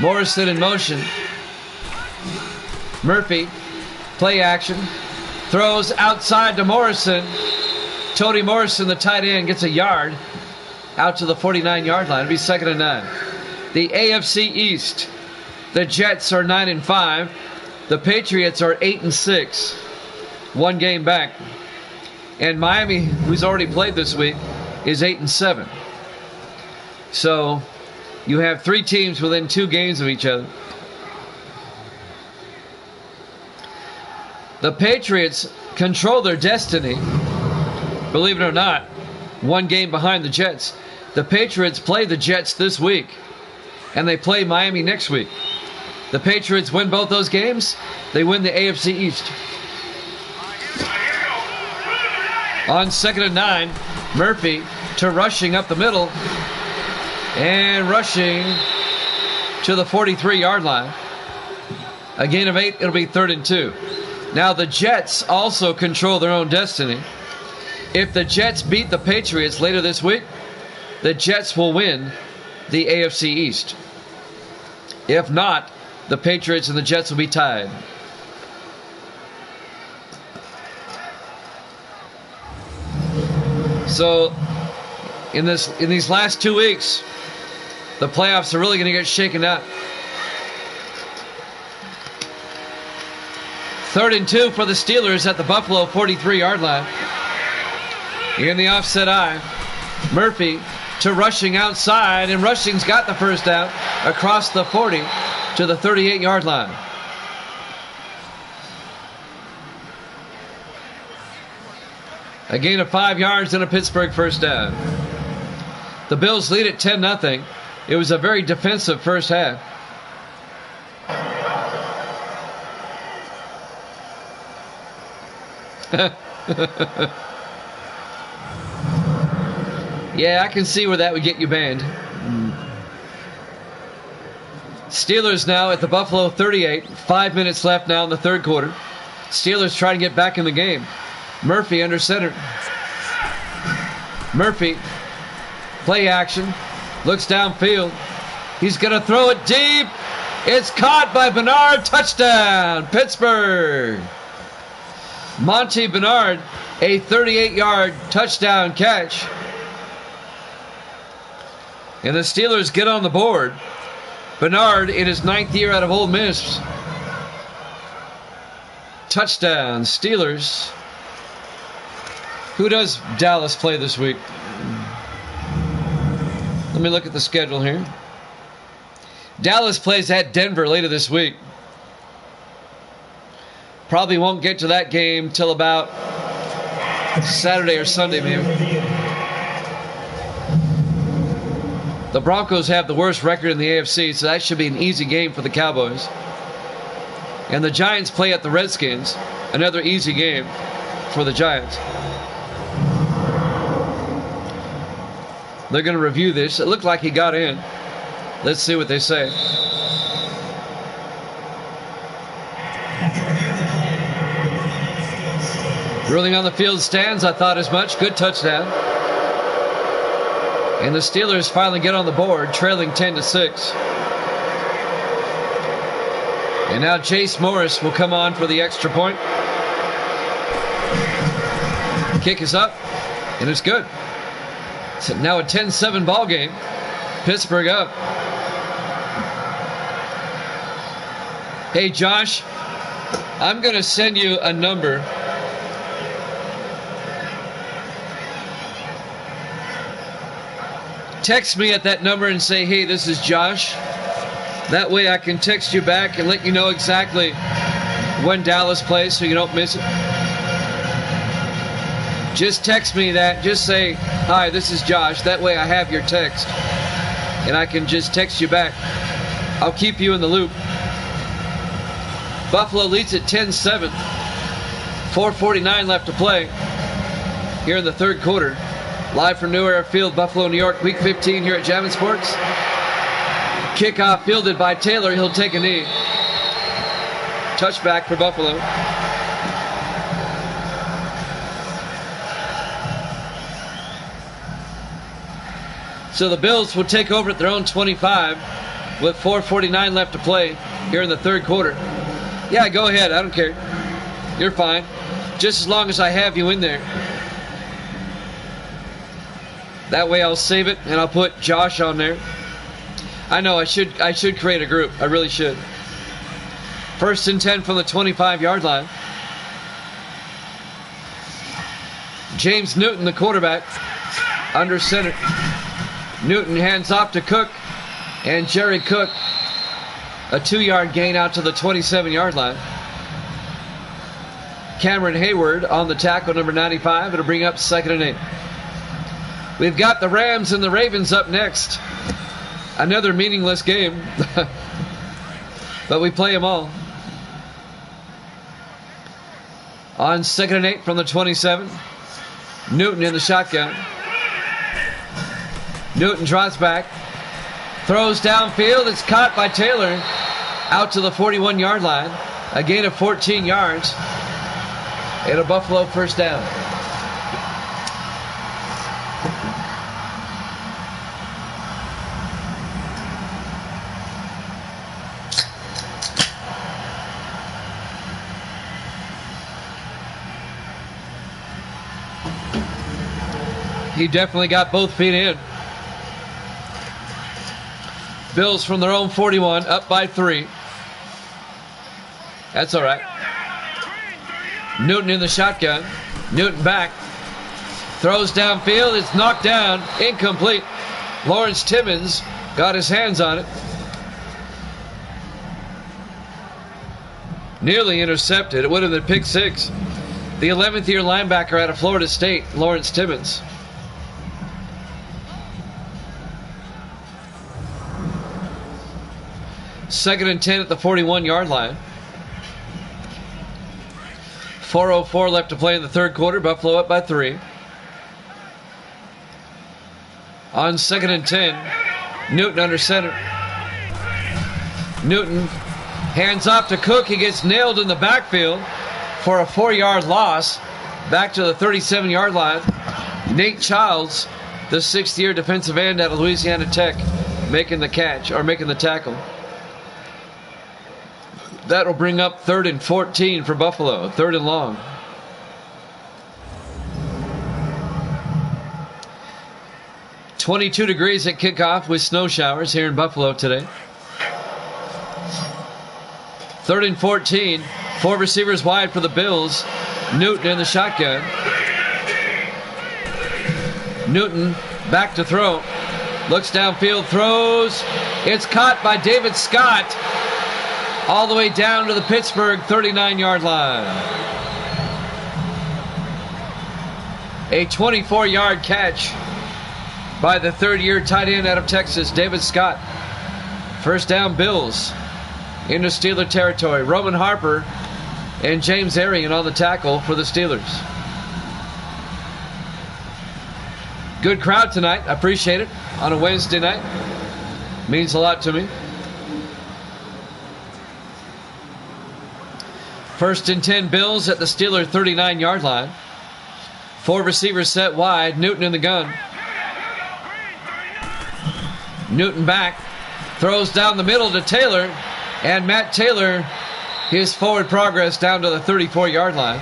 Morrison in motion. Murphy, play action. Throws outside to Morrison. Tony Morrison, the tight end, gets a yard out to the 49-yard line. It'll be 2nd and 9. The AFC East. The Jets are 9-5. The Patriots are 8-6. 1 game back. And Miami, who's already played this week, is 8-7. So you have 3 teams within 2 games of each other. The Patriots control their destiny, believe it or not, 1 game behind the Jets. The Patriots play the Jets this week, and they play Miami next week. The Patriots win both those games, they win the AFC East. On 2nd and 9, Murphy to Rushing up the middle, and Rushing to the 43-yard line. A gain of 8, it'll be 3rd and 2. Now the Jets also control their own destiny. If the Jets beat the Patriots later this week, the Jets will win the AFC East. If not, the Patriots and the Jets will be tied. So, in these last 2 weeks, the playoffs are really going to get shaken up. 3rd and 2 for the Steelers at the Buffalo 43-yard line. In the offset eye, Murphy to Rushing outside, and Rushing's got the first down across the 40 to the 38-yard line. A gain of 5 yards and a Pittsburgh first down. The Bills lead at 10-0. It was a very defensive first half. Yeah, I can see where that would get you banned. Steelers now at the Buffalo 38. 5 minutes left now in the 3rd quarter. Steelers trying to get back in the game. Murphy under center. Murphy, play action, looks downfield. He's going to throw it deep. It's caught by Bernard. Touchdown, Pittsburgh. Monty Bernard, a 38-yard touchdown catch. And the Steelers get on the board. Bernard in his 9th year out of Ole Miss. Touchdown, Steelers. Who does Dallas play this week? Let me look at the schedule here. Dallas plays at Denver later this week. Probably won't get to that game till about Saturday or Sunday, maybe. The Broncos have the worst record in the AFC, so that should be an easy game for the Cowboys. And the Giants play at the Redskins. Another easy game for the Giants. They're going to review this. It looked like he got in. Let's see what they say. Ruling on the field stands. I thought as much. Good touchdown. And the Steelers finally get on the board, trailing 10-6. And now Chase Morris will come on for the extra point. Kick is up, and it's good. So now a 10-7 ball game. Pittsburgh up. Hey, Josh, I'm going to send you a number. Text me at that number and say, hey, this is Josh. That way I can text you back and let you know exactly when Dallas plays so you don't miss it. Just text me that. Just say, hi, this is Josh. That way I have your text. And I can just text you back. I'll keep you in the loop. Buffalo leads at 10-7. 4:49 left to play here in the third quarter. Live from New Era Field, Buffalo, New York, Week 15 here at Jammin' Sports. Kickoff fielded by Taylor. He'll take a knee. Touchback for Buffalo. So the Bills will take over at their own 25 with 4:49 left to play here in the third quarter. Yeah, go ahead. I don't care. You're fine. Just as long as I have you in there. That way I'll save it and I'll put Josh on there. I know I should create a group. I really should. 1st and 10 from the 25-yard line. James Newton, the quarterback, under center. Newton hands off to Cook, and Jerry Cook, a 2-yard gain out to the 27-yard line. Cameron Hayward on the tackle, number 95. It'll bring up 2nd and 8. We've got the Rams and the Ravens up next. Another meaningless game, but we play them all. On 2nd and 8 from the 27. Newton in the shotgun. Newton drops back, throws downfield. It's caught by Taylor out to the 41-yard line. A gain of 14 yards and a Buffalo first down. He definitely got both feet in. Bills from their own 41, up by 3. That's all right. Newton in the shotgun. Newton back. Throws downfield. It's knocked down. Incomplete. Lawrence Timmons got his hands on it. Nearly intercepted. It would have been pick 6. The 11th year linebacker out of Florida State, Lawrence Timmons. Second and 10 at the 41-yard line. 4:04 left to play in the third quarter. Buffalo up by 3. On 2nd and 10, Newton under center. Newton hands off to Cook. He gets nailed in the backfield for a 4-yard loss. Back to the 37-yard line. Nate Childs, the 6th-year defensive end out of Louisiana Tech, making the catch, or making the tackle. That'll bring up 3rd and 14 for Buffalo. 3rd and long. 22 degrees at kickoff with snow showers here in Buffalo today. 3rd and 14. 4 receivers wide for the Bills. Newton in the shotgun. Newton back to throw. Looks downfield, throws. It's caught by David Scott all the way down to the Pittsburgh 39-yard line. A 24-yard catch by the third-year tight end out of Texas, David Scott. First down, Bills into Steeler territory. Roman Harper and James Arian on the tackle for the Steelers. Good crowd tonight. I appreciate it on a Wednesday night. Means a lot to me. 1st and 10 Bills at the Steeler 39-yard line. 4 receivers set wide. Newton in the gun. Newton back. Throws down the middle to Taylor. And Matt Taylor, his forward progress down to the 34-yard line.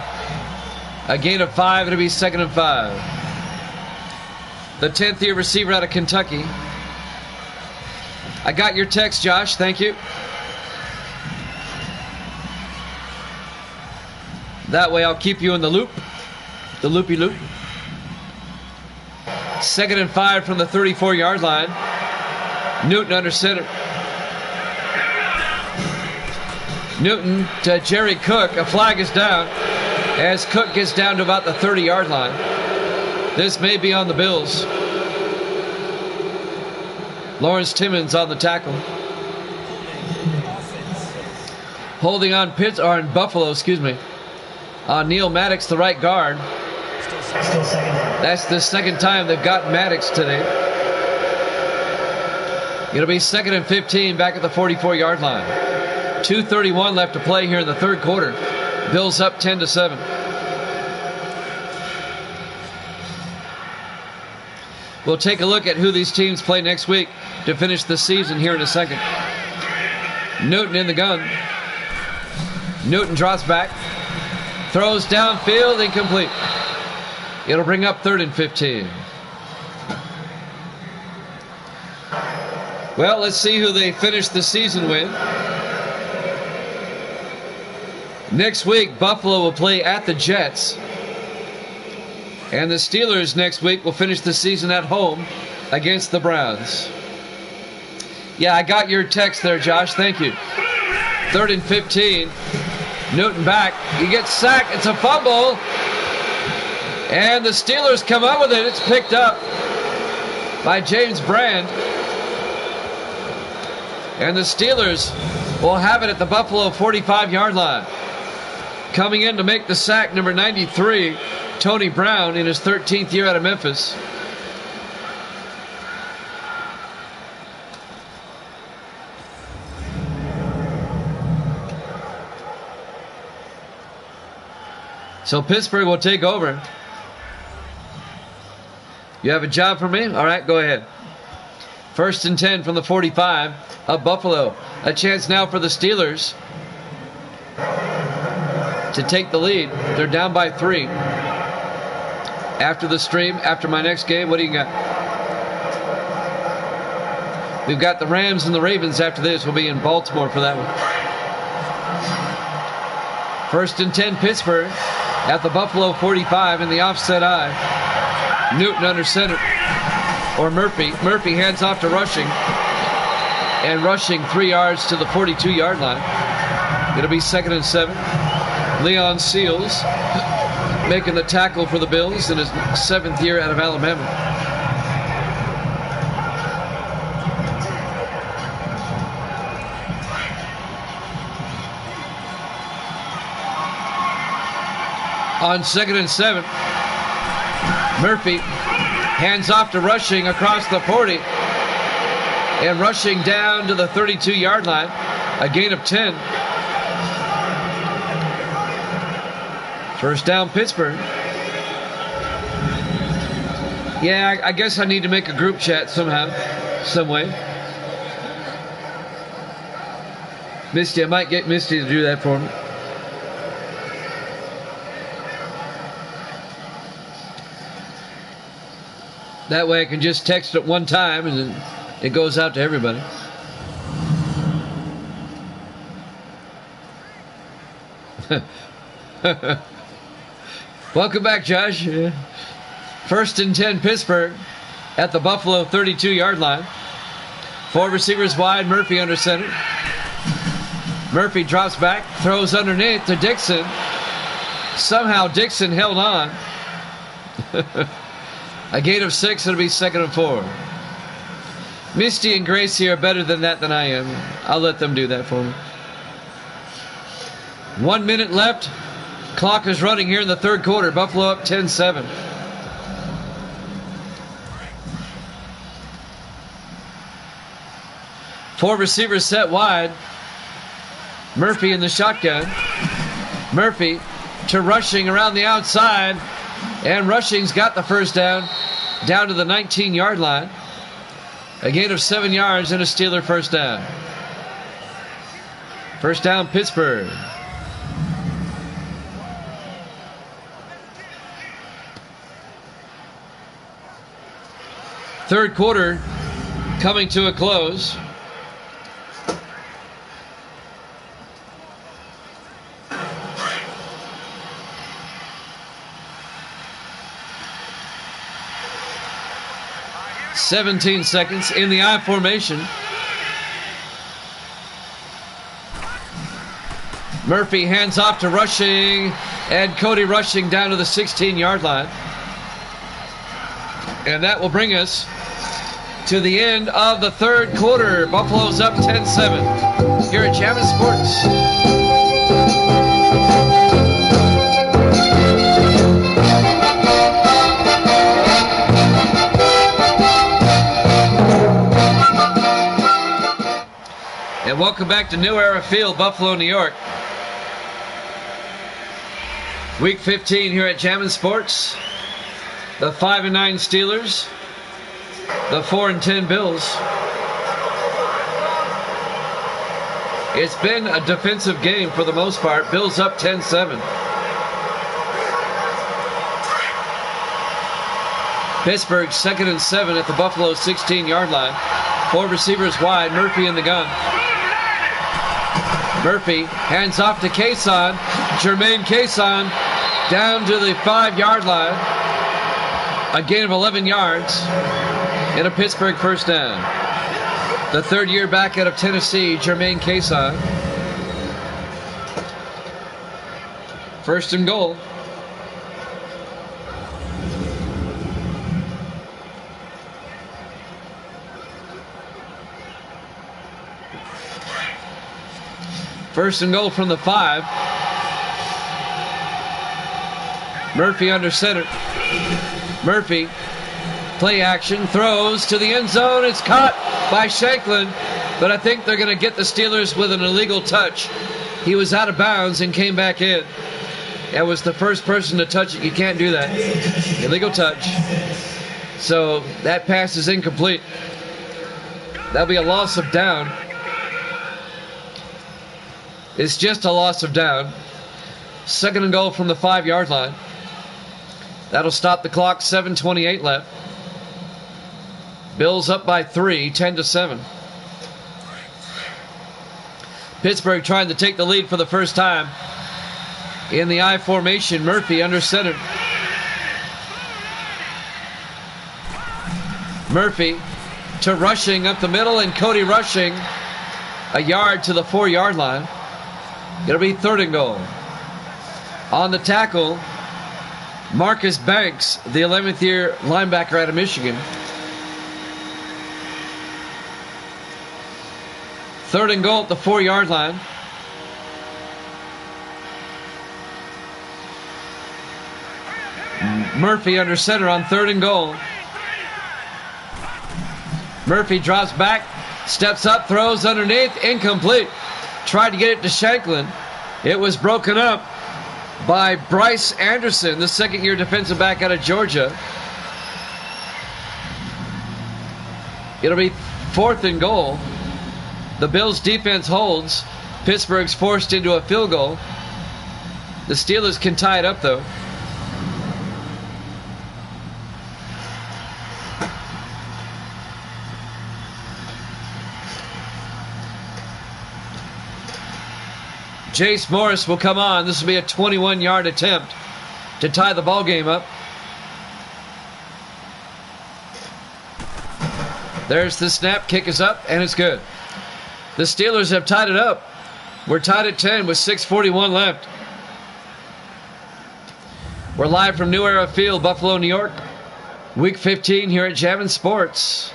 A gain of 5. It'll be 2nd and 5. The 10th-year receiver out of Kentucky. I got your text, Josh. Thank you. That way I'll keep you in the loop. The loopy loop. 2nd and 5 from the 34-yard line. Newton under center. Newton to Jerry Cook. A flag is down as Cook gets down to about the 30-yard line. This may be on the Bills. Lawrence Timmons on the tackle. Holding on Buffalo, Neil Maddox, the right guard. Still second. That's the second time they've got Maddox today. It'll be 2nd and 15 back at the 44-yard line. 2:31 left to play here in the third quarter. Bills up 10-7. We'll take a look at who these teams play next week to finish the season here in a second. Newton in the gun. Newton drops back. Throws downfield, incomplete. It'll bring up 3rd and 15. Well, let's see who they finish the season with. Next week, Buffalo will play at the Jets. And the Steelers next week will finish the season at home against the Browns. Yeah, I got your text there, Josh. Thank you. 3rd and 15. Newton back. He gets sacked. It's a fumble. And the Steelers come up with it. It's picked up by James Brand. And the Steelers will have it at the Buffalo 45-yard line. Coming in to make the sack, number 93, Tony Brown, in his 13th year out of Memphis. So Pittsburgh will take over. You have a job for me? All right, go ahead. 1st and 10 from the 45 of Buffalo. A chance now for the Steelers to take the lead. They're down by 3. After the stream, after my next game, what do you got? We've got the Rams and the Ravens after this. We'll be in Baltimore for that one. 1st and 10, Pittsburgh at the Buffalo 45 in the offset eye. Newton under center. Or Murphy. Murphy hands off to Rushing. And Rushing 3 yards to the 42-yard line. It'll be 2nd and 7. Leon Seals making the tackle for the Bills in his 7th year out of Alabama. On 2nd and 7, Murphy hands off to Rushing across the 40. And Rushing down to the 32-yard line. A gain of 10. First down, Pittsburgh. Yeah, I guess I need to make a group chat somehow, some way. Misty, I might get Misty to do that for me. That way I can just text it one time and then it goes out to everybody. Welcome back, Josh. 1st and 10 Pittsburgh at the Buffalo 32-yard line. 4 receivers wide, Murphy under center. Murphy drops back, throws underneath to Dixon. Somehow Dixon held on. A gain of 6, it'll be 2nd and 4. Misty and Gracie are better than that than I am. I'll let them do that for me. 1 minute left. Clock is running here in the third quarter. Buffalo up 10-7. Four receivers set wide. Murphy in the shotgun. Murphy to Rushing around the outside. And Rushing's got the first down to the 19-yard line. A gain of 7 yards and a Steeler first down. First down, Pittsburgh. Third quarter coming to a close. "17 seconds in the I formation. Murphy hands off to Rushing, and Cody Rushing down to the 16-yard line. And that will bring us to the end of the third quarter. Buffalo's up 10-7 here at Jammin' Sports. And welcome back to New Era Field, Buffalo, New York. Week 15 here at Jammin' Sports. The 5-9 Steelers. The 4-10 Bills. It's been a defensive game for the most part. Bills up 10-7. Pittsburgh 2nd and 7 at the Buffalo 16-yard line. 4 receivers wide. Murphy in the gun. Murphy hands off to Cason. Jermaine Cason down to the 5-yard line. A gain of 11 yards and a Pittsburgh first down. The third-year back out of Tennessee, Jermaine Cason. First and goal. First and goal from the 5. Murphy under center. Murphy, play action, throws to the end zone. It's caught by Shanklin, but I think they're going to get the Steelers with an illegal touch. He was out of bounds and came back in. That was the first person to touch it. You can't do that. Illegal touch. So that pass is incomplete. That'll be a loss of down. It's just a loss of down. Second and goal from the 5-yard line. That'll stop the clock. 7:28 left. Bills up by 3, 10-7. Pittsburgh trying to take the lead for the first time. In the I formation, Murphy under center. Murphy to Rushing up the middle, and Cody Rushing a yard to the 4-yard line. It'll be third and goal. On the tackle, Marcus Banks, the 11th year linebacker out of Michigan. Third and goal at the 4-yard line. Murphy under center on third and goal. Murphy drops back, steps up, throws underneath, incomplete. Tried to get it to Shanklin. It was broken up by Bryce Anderson, the 2nd-year defensive back out of Georgia. It'll be fourth and goal. The Bills' defense holds. Pittsburgh's forced into a field goal. The Steelers can tie it up, though. Jace Morris will come on. This will be a 21-yard attempt to tie the ball game up. There's the snap. Kick is up, and it's good. The Steelers have tied it up. We're tied at 10 with 6:41 left. We're live from New Era Field, Buffalo, New York. Week 15 here at Jammin' Sports.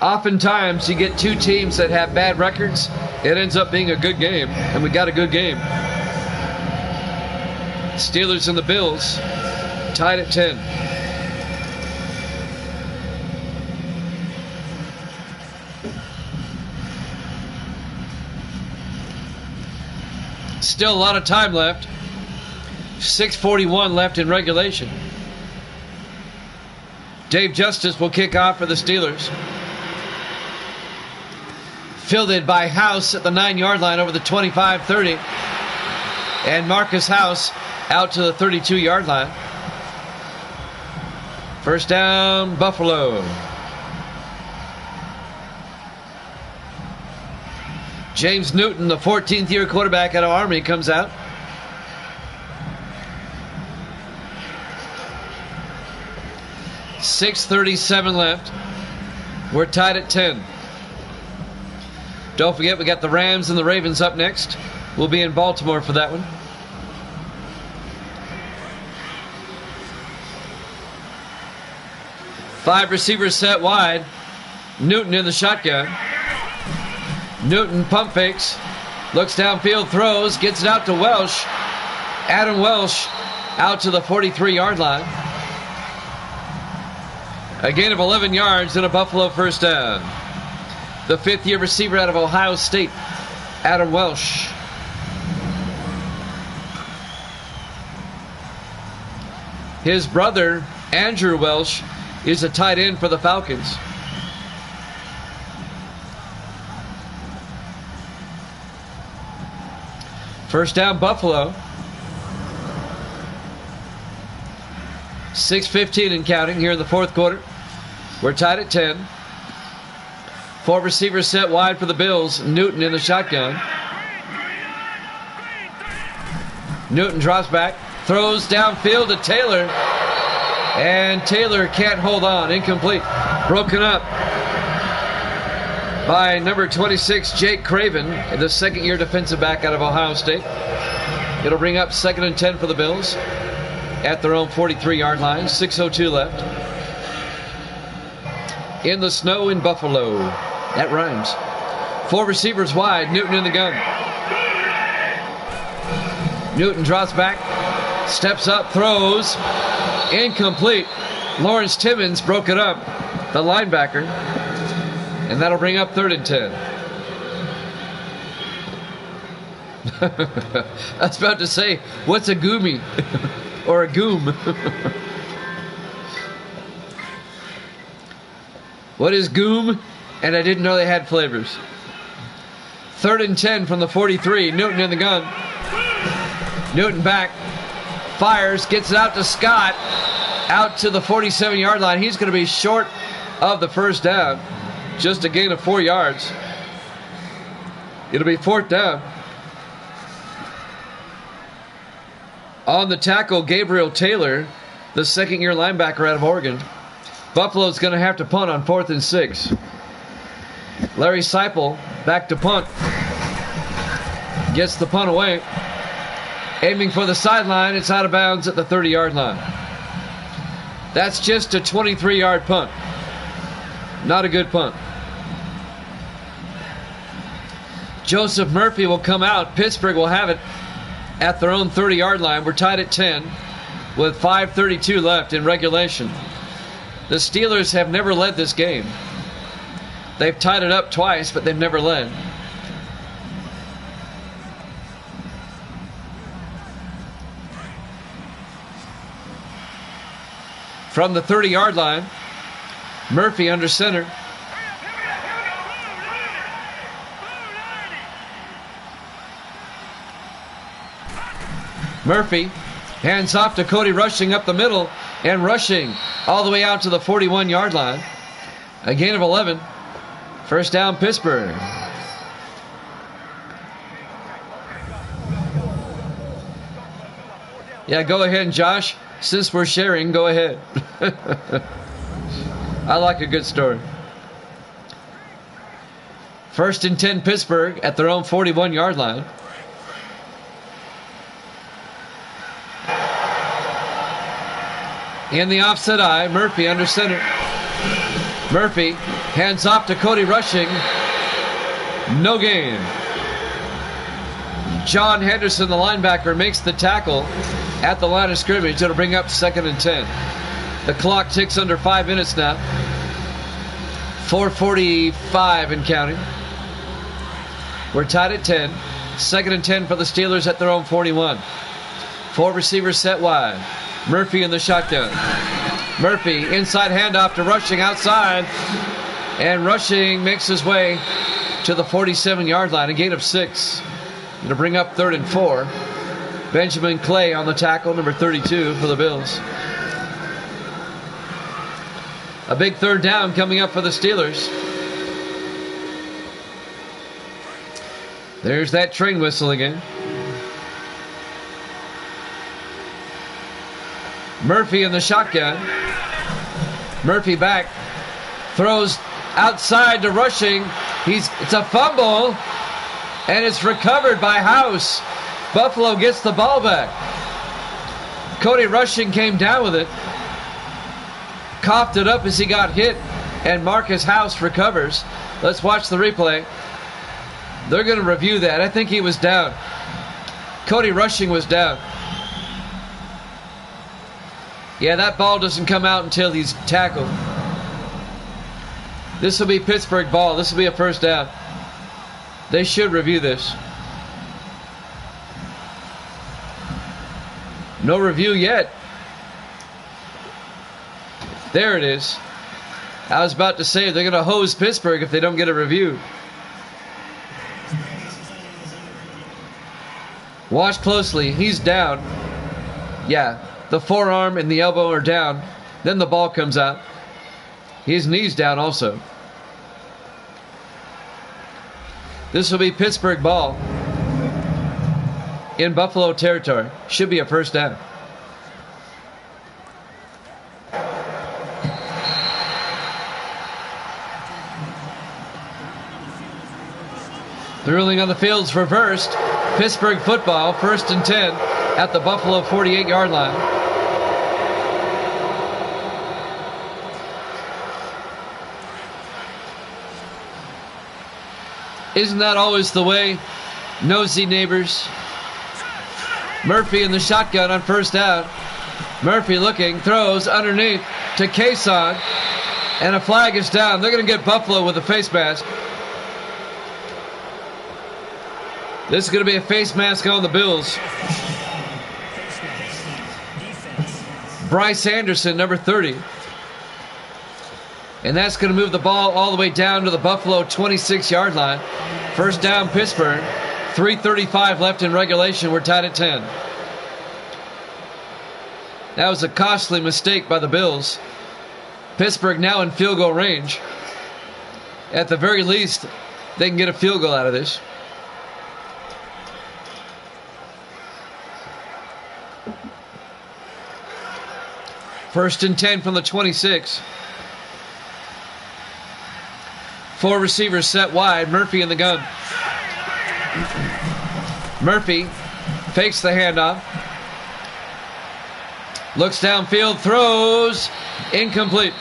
Oftentimes, you get two teams that have bad records. It ends up being a good game, and we got a good game. Steelers and the Bills tied at 10. Still a lot of time left. 6:41 left in regulation. Dave Justice will kick off for the Steelers. Fielded by House at the 9-yard line over the 25-30. And Marcus House out to the 32-yard line. First down, Buffalo. James Newton, the 14th-year quarterback out of Army, comes out. .637 left. We're tied at 10. Don't forget, we got the Rams and the Ravens up next. We'll be in Baltimore for that one. Five receivers set wide. Newton in the shotgun. Newton pump fakes. Looks downfield, throws, gets it out to Welsh. Adam Welsh out to the 43-yard line. A gain of 11 yards and a Buffalo first down. The fifth-year receiver out of Ohio State, Adam Welsh. His brother, Andrew Welsh, is a tight end for the Falcons. First down, Buffalo. 6:15 and counting here in the fourth quarter. We're tied at 10. Four receivers set wide for the Bills. Newton in the shotgun. Newton drops back. Throws downfield to Taylor. And Taylor can't hold on. Incomplete. Broken up by number 26, Jake Craven, the second-year defensive back out of Ohio State. It'll bring up 2nd and 10 for the Bills at their own 43-yard line. 6:02 left. In the snow in Buffalo. That rhymes. Four receivers wide. Newton in the gun. Newton drops back. Steps up. Throws. Incomplete. Lawrence Timmons broke it up. The linebacker. And that'll bring up 3rd and 10. I was about to say, what's a goomy? Or a goom? What is goom? And I didn't know they had flavors. 3rd and 10 from the 43. Newton in the gun. Newton back. Fires. Gets it out to Scott. Out to the 47-yard line. He's going to be short of the first down. Just a gain of 4 yards. It'll be 4th down. On the tackle, Gabriel Taylor, the second-year linebacker out of Oregon. Buffalo's going to have to punt on 4th and 6. Larry Seipel back to punt. Gets the punt away. Aiming for the sideline. It's out of bounds at the 30-yard line. That's just a 23-yard punt. Not a good punt. Joseph Murphy will come out. Pittsburgh will have it at their own 30-yard line. We're tied at 10 with 5:32 left in regulation. The Steelers have never led this game. They've tied it up twice, but they've never led. From the 30-yard line, Murphy under center. Murphy hands off to Cody Rushing up the middle, and Rushing all the way out to the 41-yard line. A gain of 11. First down, Pittsburgh. Yeah, go ahead, Josh. Since we're sharing, go ahead. I like a good story. 1st and 10 Pittsburgh at their own 41-yard line. In the offset eye, Murphy under center. Murphy hands off to Cody Rushing. No gain. John Henderson, the linebacker, makes the tackle at the line of scrimmage. It'll bring up 2nd and 10. The clock ticks under 5 minutes now. 4:45 and counting. We're tied at 10. 2nd and 10 for the Steelers at their own 41. 4 receivers set wide. Murphy in the shotgun. Murphy inside handoff to Rushing outside. And Rushing makes his way to the 47-yard line. A gain of 6. It'll bring up 3rd and 4. Benjamin Clay on the tackle, number 32 for the Bills. A big 3rd down coming up for the Steelers. There's that train whistle again. Murphy in the shotgun. Murphy back. Throws outside to Rushing. It's a fumble. And it's recovered by House. Buffalo gets the ball back. Cody Rushing came down with it. Coughed it up as he got hit. And Marcus House recovers. Let's watch the replay. They're going to review that. I think he was down. Cody Rushing was down. Yeah, that ball doesn't come out until he's tackled. This will be Pittsburgh ball. This will be a 1st down. They should review this. No review yet. There it is. I was about to say they're going to hose Pittsburgh if they don't get a review. Watch closely. He's down. Yeah, the forearm and the elbow are down. Then the ball comes out. His knee's down also. This will be Pittsburgh ball in Buffalo territory. Should be a 1st down. The ruling on the field's reversed. Pittsburgh football, 1st and 10 at the Buffalo 48-yard line. Isn't that always the way? Nosy neighbors. Murphy in the shotgun on 1st down. Murphy looking, throws underneath to Kason. And a flag is down. They're going to get Buffalo with a face mask. This is going to be a face mask on the Bills. Bryce Anderson, number 30. And that's going to move the ball all the way down to the Buffalo 26-yard line. 1st down, Pittsburgh. 3:35 left in regulation. We're tied at 10. That was a costly mistake by the Bills. Pittsburgh now in field goal range. At the very least, they can get a field goal out of this. First and 10 from the 26. 4 receivers set wide. Murphy in the gun. Murphy fakes the handoff. Looks downfield, throws. Incomplete.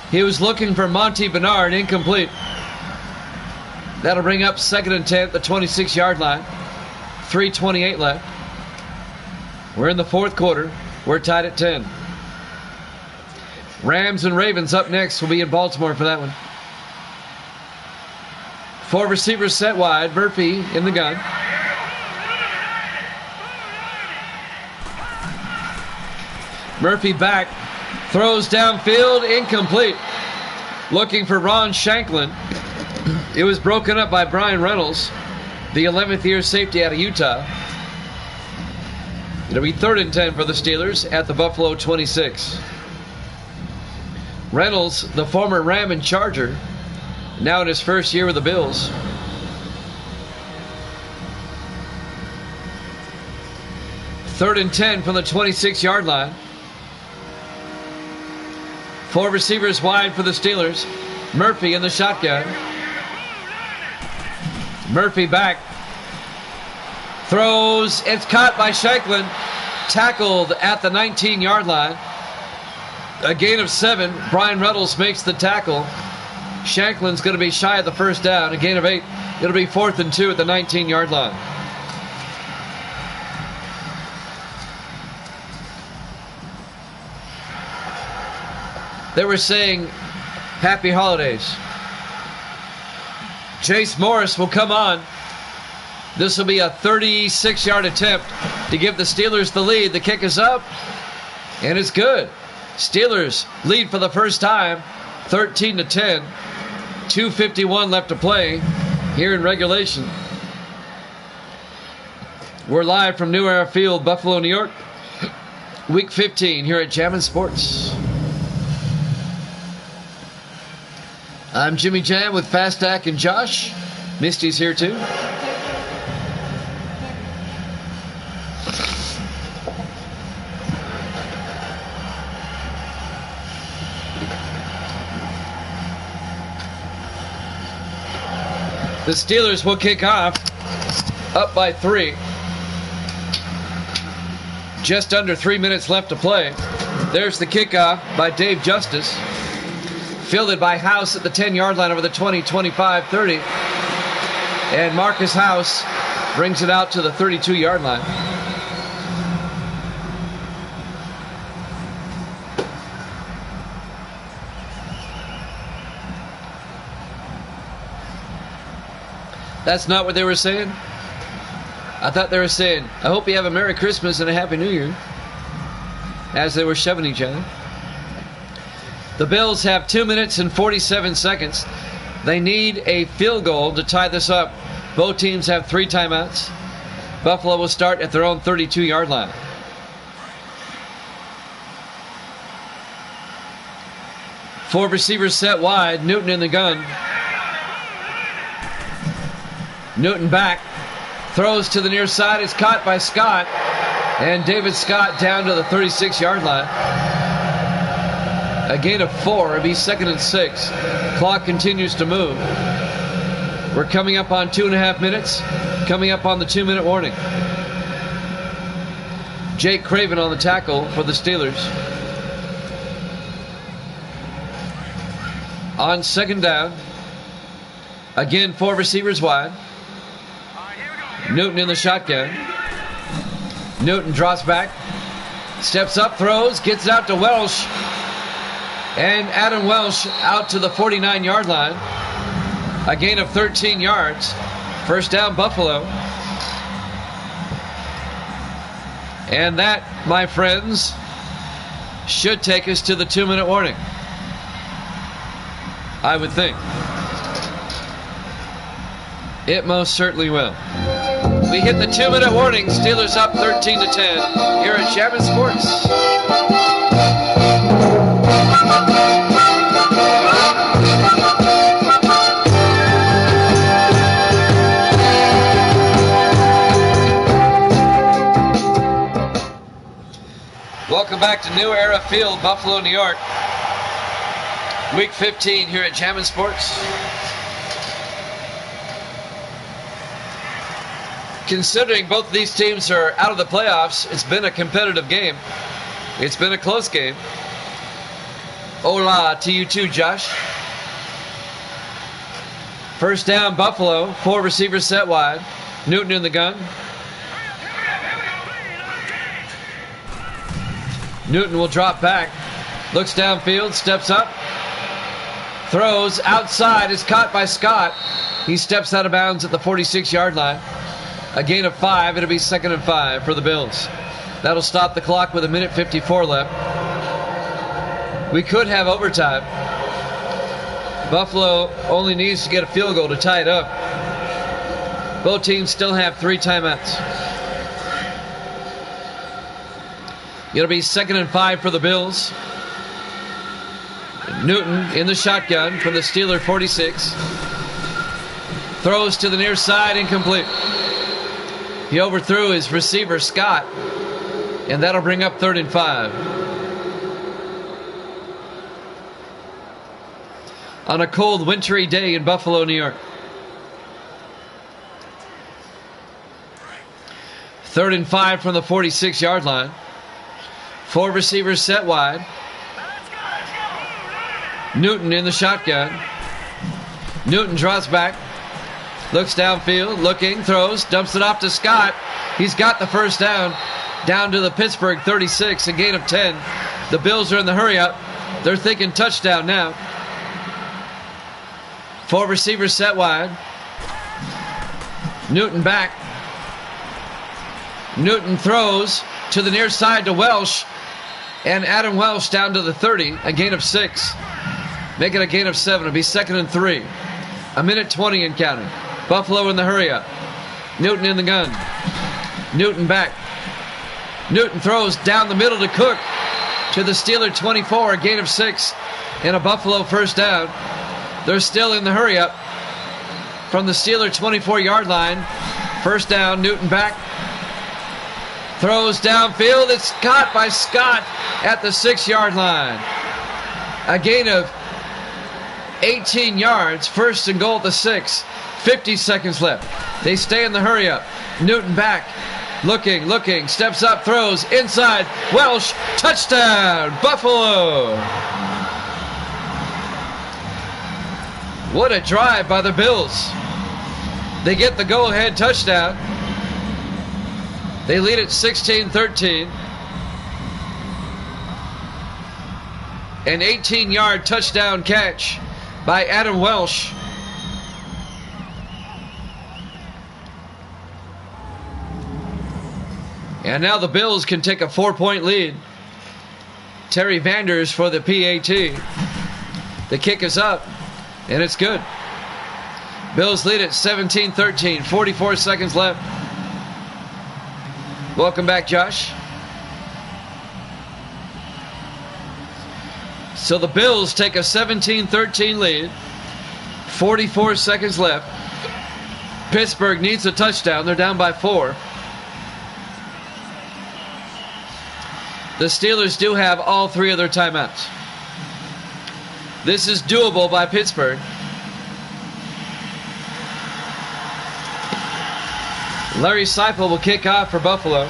He was looking for Monty Bernard. Incomplete. That'll bring up 2nd and 10 at the 26-yard line. 3:28 left. We're in the 4th quarter. We're tied at 10. Rams and Ravens up next. We'll be in Baltimore for that one. 4 receivers set wide. Murphy in the gun. Murphy back. Throws downfield. Incomplete. Looking for Ron Shanklin. It was broken up by Brian Reynolds, the 11th year safety out of Utah. It'll be 3rd and 10 for the Steelers at the Buffalo 26. Reynolds, the former Ram and Charger, now in his 1st year with the Bills. 3rd and 10 from the 26-yard line. 4 receivers wide for the Steelers. Murphy in the shotgun. Murphy back. Throws. It's caught by Shanklin. Tackled at the 19-yard line. A gain of 7. Brian Reynolds makes the tackle. Shanklin's going to be shy of the first down. A gain of 8. It'll be 4th and 2 at the 19-yard line. They were saying happy holidays. Chase Morris will come on. This will be a 36-yard attempt to give the Steelers the lead. The kick is up, and it's good. Steelers lead for the first time, 13-10. 2:51 left to play here in regulation. We're live from New Era Field, Buffalo, New York. Week 15 here at Jammin' Sports. I'm Jimmy Jam with Fast Stack and Josh. Misty's here too. The Steelers will kick off, up by 3. Just under 3 minutes left to play. There's the kickoff by Dave Justice. Fielded by House at the 10-yard line over the 20, 25, 30. And Marcus House brings it out to the 32-yard line. That's not what they were saying? I thought they were saying, I hope you have a Merry Christmas and a Happy New Year. As they were shoving each other. The Bills have 2 minutes and 47 seconds. They need a field goal to tie this up. Both teams have 3 timeouts. Buffalo will start at their own 32-yard line. Four receivers set wide. Newton in the gun. Newton back. Throws to the near side. It's caught by Scott. And David Scott down to the 36-yard line. A gain of 4. It'll be 2nd and 6. Clock continues to move. We're coming up on 2.5 minutes. Coming up on the 2-minute warning. Jake Craven on the tackle for the Steelers. On 2nd down. Again, 4 receivers wide. Newton in the shotgun. Newton drops back. Steps up, throws, gets it out to Welsh. And Adam Welsh out to the 49-yard line. A gain of 13 yards. First down, Buffalo. And that, my friends, should take us to the 2-minute warning. I would think. It most certainly will. We hit the 2-minute warning. Steelers up 13-10 here at Jammin' Sports. Welcome back to New Era Field, Buffalo, New York. Week 15 here at Jammin' Sports. Considering both of these teams are out of the playoffs, it's been a competitive game. It's been a close game. Hola to you too, Josh. First down, Buffalo. 4 receivers set wide. Newton in the gun. Newton will drop back. Looks downfield, steps up. Throws outside, is caught by Scott. He steps out of bounds at the 46-yard line. A gain of 5. It'll be 2nd and 5 for the Bills. That'll stop the clock with 1:54 left. We could have overtime. Buffalo only needs to get a field goal to tie it up. Both teams still have 3 timeouts. It'll be 2nd and 5 for the Bills. Newton in the shotgun from the Steeler 46. Throws to the near side, incomplete. He overthrew his receiver, Scott. And that'll bring up 3rd and 5. On a cold, wintry day in Buffalo, New York. 3rd and 5 from the 46-yard line. 4 receivers set wide. Newton in the shotgun. Newton draws back. Looks downfield, looking, throws, dumps it off to Scott. He's got the first down. Down to the Pittsburgh 36, a gain of 10. The Bills are in the hurry up. They're thinking touchdown now. 4 receivers set wide. Newton back. Newton throws to the near side to Welsh. And Adam Welsh down to the 30, a gain of 6. Make it a gain of 7. It'll be 2nd and 3. A minute 20 and counting. Buffalo in the hurry up. Newton in the gun. Newton back. Newton throws down the middle to Cook to the Steeler 24, a gain of 6 and a Buffalo first down. They're still in the hurry up from the Steeler 24-yard line. First down, Newton back. Throws downfield. It's caught by Scott at the 6-yard line. A gain of 18 yards. First and goal at the 6. 50 seconds left. They stay in the hurry up. Newton back. Looking. Steps up, throws. Inside. Welsh. Touchdown. Buffalo. What a drive by the Bills. They get the go-ahead touchdown. They lead at 16-13. An 18-yard touchdown catch by Adam Welsh. And now the Bills can take a 4-point lead. Terry Vanders for the PAT. The kick is up, and it's good. Bills lead at 17-13. 44 seconds left. Welcome back, Josh. So the Bills take a 17-13 lead. 44 seconds left. Pittsburgh needs a touchdown. They're down by 4. The Steelers do have all 3 of their timeouts. This is doable by Pittsburgh. Larry Seifel will kick off for Buffalo.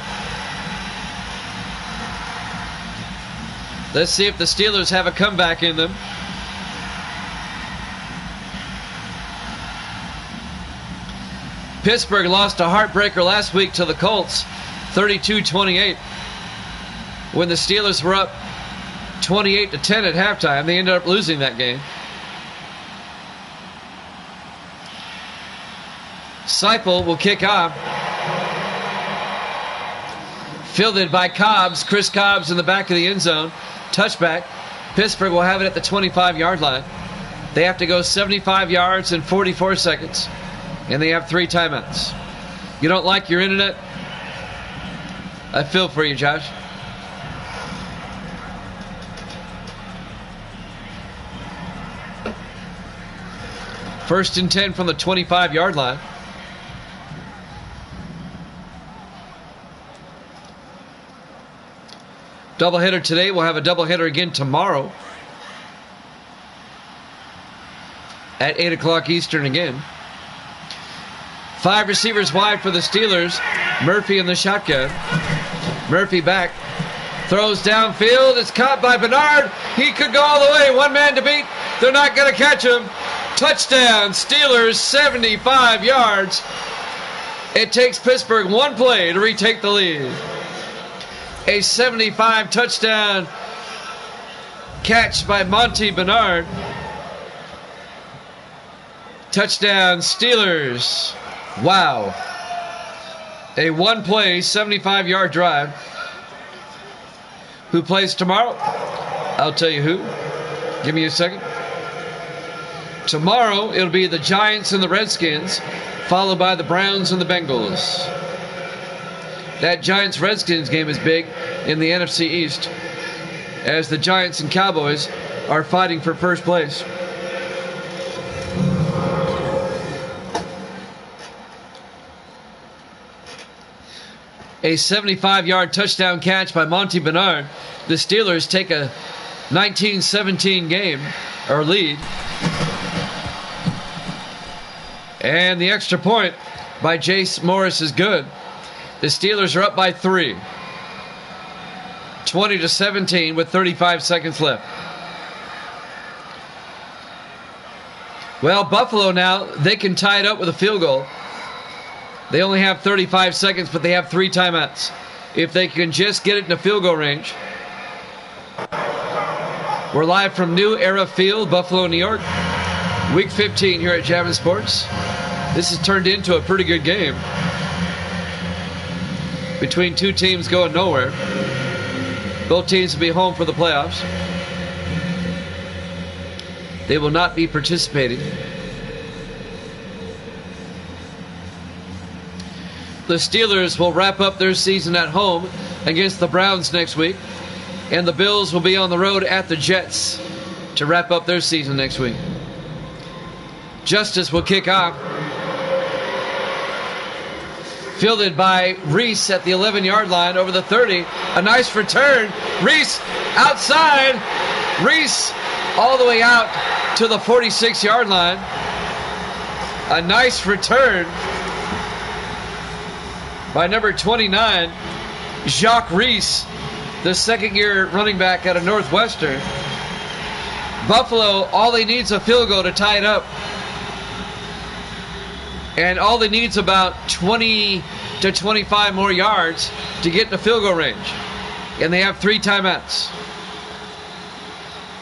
Let's see if the Steelers have a comeback in them. Pittsburgh lost a heartbreaker last week to the Colts, 32-28. When the Steelers were up 28-10 at halftime, they ended up losing that game. Seifel will kick off. Fielded by Cobbs. Chris Cobbs in the back of the end zone. Touchback. Pittsburgh will have it at the 25-yard line. They have to go 75 yards in 44 seconds. And they have 3 timeouts. You don't like your internet? I feel for you, Josh. First and 10 from the 25-yard line. Doubleheader today. We'll have a doubleheader again tomorrow at 8 o'clock Eastern again. 5 receivers wide for the Steelers. Murphy in the shotgun. Murphy back. Throws downfield. It's caught by Bernard. He could go all the way. 1 man to beat. They're not going to catch him. Touchdown. Steelers 75 yards. It takes Pittsburgh 1 play to retake the lead. A 75 touchdown catch by Monty Bernard. Touchdown Steelers. Wow. A 1-play 75-yard drive. Who plays tomorrow? I'll tell you who. Give me a second. Tomorrow it'll be the Giants and the Redskins, followed by the Browns and the Bengals. That Giants-Redskins game is big in the NFC East, as the Giants and Cowboys are fighting for first place. a 75-yard touchdown catch by Monty Bernard. The Steelers take a 19-17 game or lead. And the extra point by Jace Morris is good. The Steelers are up by 3. 20-17 with 35 seconds left. Well, Buffalo now, they can tie it up with a field goal. They only have 35 seconds, but they have 3 timeouts. If they can just get it in a field goal range. We're live from New Era Field, Buffalo, New York. Week 15 here at Javin Sports. This has turned into a pretty good game between two teams going nowhere. Both teams will be home for the playoffs. They will not be participating. The Steelers will wrap up their season at home against the Browns next week. And the Bills will be on the road at the Jets to wrap up their season next week. Justice will kick off. Fielded by Reese at the 11-yard line over the 30. A nice return. Reese outside. Reese all the way out to the 46-yard line. A nice return by number 29, Jacques Reese, the second-year running back out of Northwestern. Buffalo, all they need is a field goal to tie it up. And all they need is about 20 to 25 more yards to get in the field goal range. And they have 3 timeouts.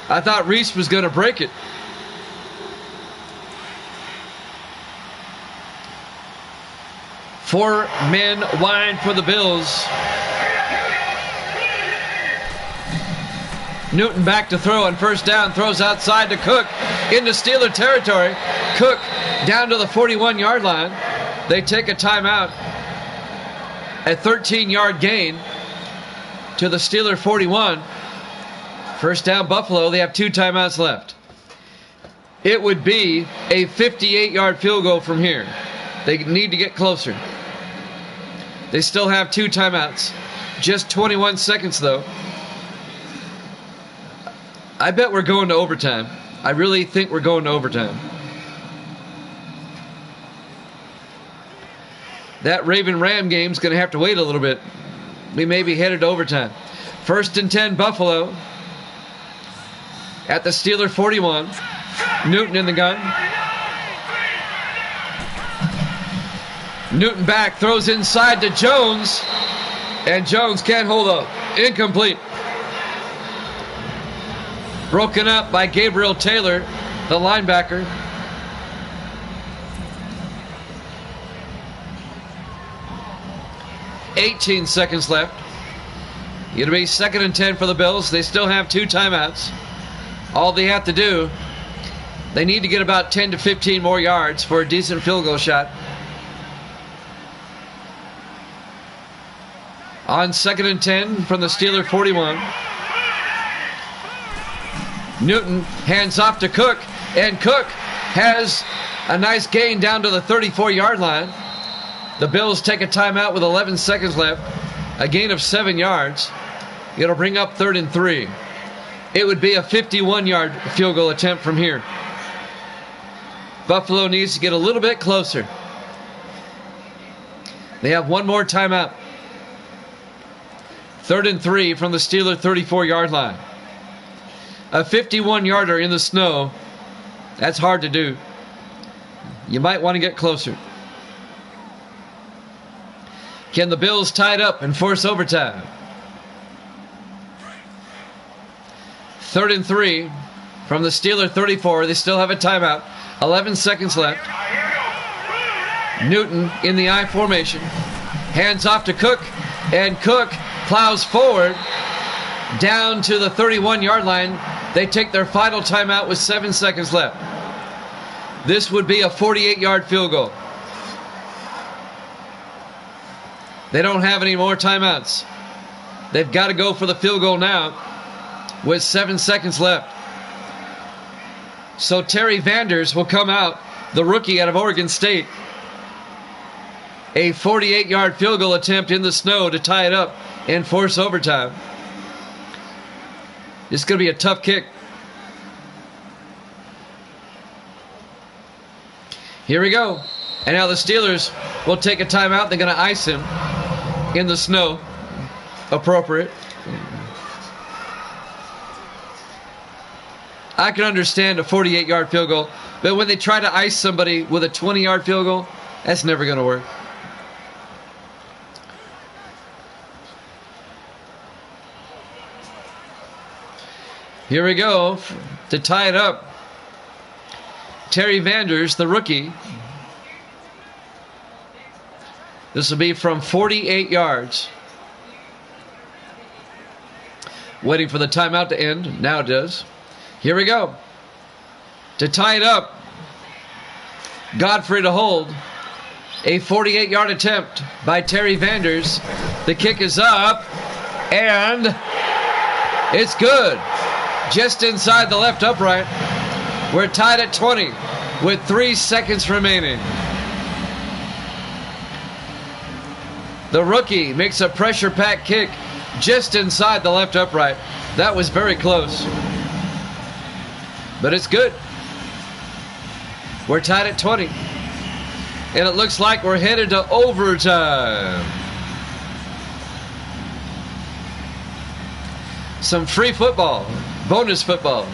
I thought Reese was going to break it. Four men wide for the Bills. Newton back to throw on first down. Throws outside to Cook into Steeler territory. Cook down to the 41-yard line. They take a timeout. A 13-yard gain to the Steeler 41. First down Buffalo. They have 2 timeouts left. It would be a 58-yard field goal from here. They need to get closer. They still have 2 timeouts. Just 21 seconds, though. I bet we're going to overtime. I really think we're going to overtime. That Raven-Ram game's going to have to wait a little bit. We may be headed to overtime. 1st and 10, Buffalo. At the Steeler 41. Newton in the gun. Newton back, throws inside to Jones. And Jones can't hold up. Incomplete. Broken up by Gabriel Taylor, the linebacker. $18 seconds left. It'll be 2nd and 10 for the Bills. They still have 2 timeouts. All they have to do, they need to get about 10 to 15 more yards for a decent field goal shot. On 2nd and 10 from the Steeler 41. Newton hands off to Cook, and Cook has a nice gain down to the 34-yard line. The Bills take a timeout with 11 seconds left. A gain of 7 yards. It'll bring up 3rd and 3. It would be a 51-yard field goal attempt from here. Buffalo needs to get a little bit closer. They have 1 more timeout. 3rd and 3 from the Steeler 34-yard line. A 51-yarder in the snow, that's hard to do. You might want to get closer. Can the Bills tie it up and force overtime? 3rd and 3 from the Steeler 34. They still have a timeout. 11 seconds left. Newton in the I formation. Hands off to Cook, and Cook plows forward down to the 31-yard line. They take their final timeout with 7 seconds left. This would be a 48-yard field goal. They don't have any more timeouts. They've got to go for the field goal now with 7 seconds left. So Terry Vanders will come out, the rookie out of Oregon State. a 48-yard field goal attempt in the snow to tie it up and force overtime. It's going to be a tough kick. Here we go. And now the Steelers will take a timeout. They're going to ice him in the snow. Appropriate. I can understand a 48-yard field goal, but when they try to ice somebody with a 20-yard field goal, that's never going to work. Here we go to tie it up. Terry Vanders, the rookie. This will be from 48 yards. Waiting for the timeout to end. Now it does. Here we go. To tie it up. Godfrey to hold. A 48-yard attempt by Terry Vanders. The kick is up. And it's good. Just inside the left upright. We're tied at 20 with 3 seconds remaining. The rookie makes a pressure-packed kick just inside the left upright. That was very close. But it's good. We're tied at 20. And it looks like we're headed to overtime. Some free football. Bonus football.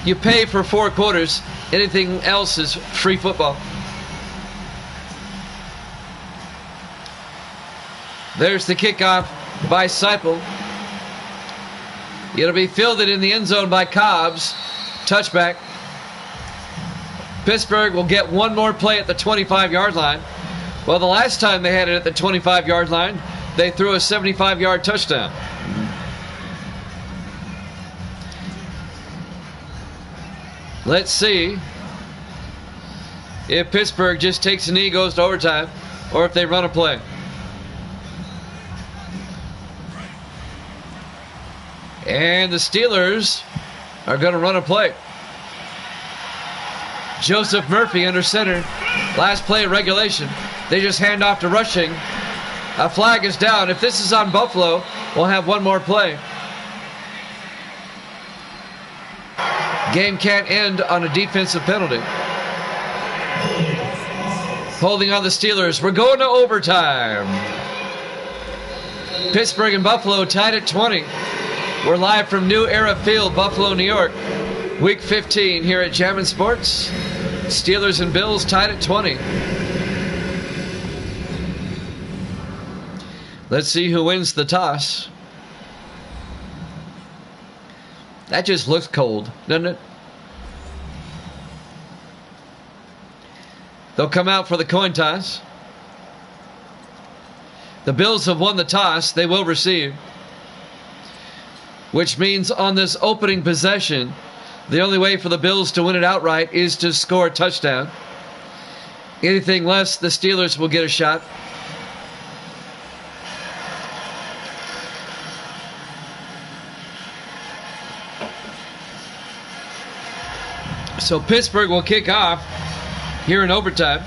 You pay for 4 quarters. Anything else is free football. There's the kickoff by Seipel. It'll be fielded in the end zone by Cobbs. Touchback. Pittsburgh will get one more play at the 25-yard line. Well, the last time they had it at the 25-yard line, they threw a 75-yard touchdown. Let's see if Pittsburgh just takes a knee, goes to overtime, or if they run a play. And the Steelers are going to run a play. Joseph Murphy under center. Last play of regulation. They just hand off to rushing. A flag is down. If this is on Buffalo, we'll have one more play. Game can't end on a defensive penalty. Holding on the Steelers. We're going to overtime. Pittsburgh and Buffalo tied at 20. We're live from New Era Field, Buffalo, New York. Week 15 here at Jammin' Sports. Steelers and Bills tied at 20. Let's see who wins the toss. That just looks cold, doesn't it? They'll come out for the coin toss. The Bills have won the toss. They will receive. Which means on this opening possession, the only way for the Bills to win it outright is to score a touchdown. Anything less, the Steelers will get a shot. So Pittsburgh will kick off here in overtime.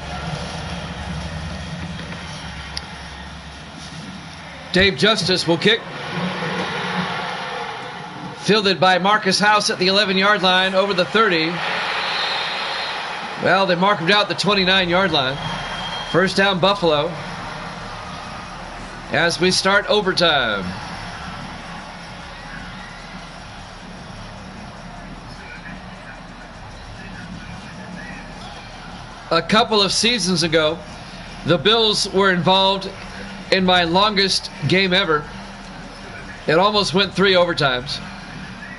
Dave Justice will kick. Fielded by Marcus House at the 11-yard line over the 30. Well, they marked him out the 29-yard line. First down, Buffalo. As we start overtime. A couple of seasons ago, the Bills were involved in my longest game ever. It almost went 3 overtimes.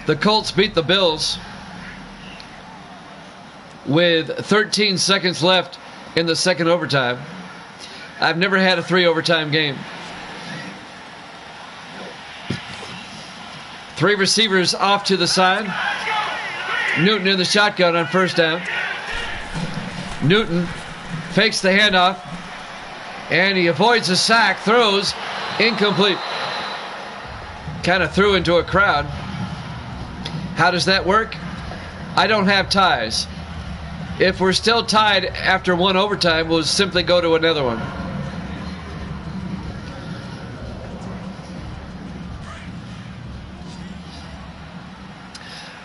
The Colts beat the Bills with 13 seconds left in the second overtime. I've never had a 3 overtime game. 3 receivers off to the side. Newton in the shotgun on first down. Newton fakes the handoff, and he avoids a sack, throws, incomplete. Kind of threw into a crowd. How does that work? I don't have ties. If we're still tied after one overtime, we'll simply go to another one.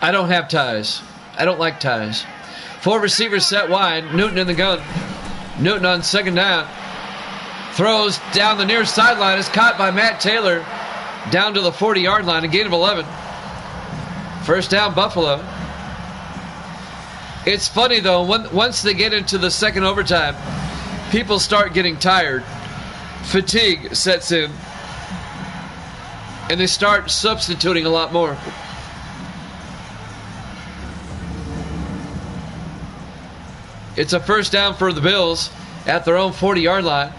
I don't have ties. I don't like ties. 4 receivers set wide. Newton in the gun. Newton on second down. Throws down the near sideline. Is caught by Matt Taylor down to the 40-yard line. A gain of 11. First down, Buffalo. It's funny, though, once they get into the second overtime, people start getting tired. Fatigue sets in. And they start substituting a lot more. It's a first down for the Bills at their own 40-yard line.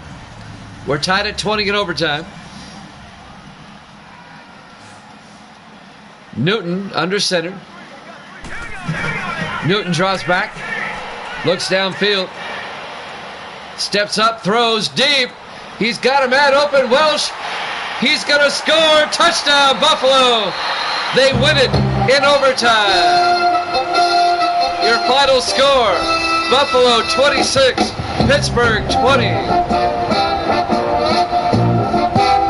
We're tied at 20 in overtime. Newton under center. Newton draws back. Looks downfield. Steps up, throws deep. He's got a man open. Welsh. He's going to score. Touchdown, Buffalo. They win it in overtime. Your final score. Buffalo 26, Pittsburgh 20.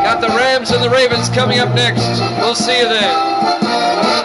Got the Rams and the Ravens coming up next. We'll see you then.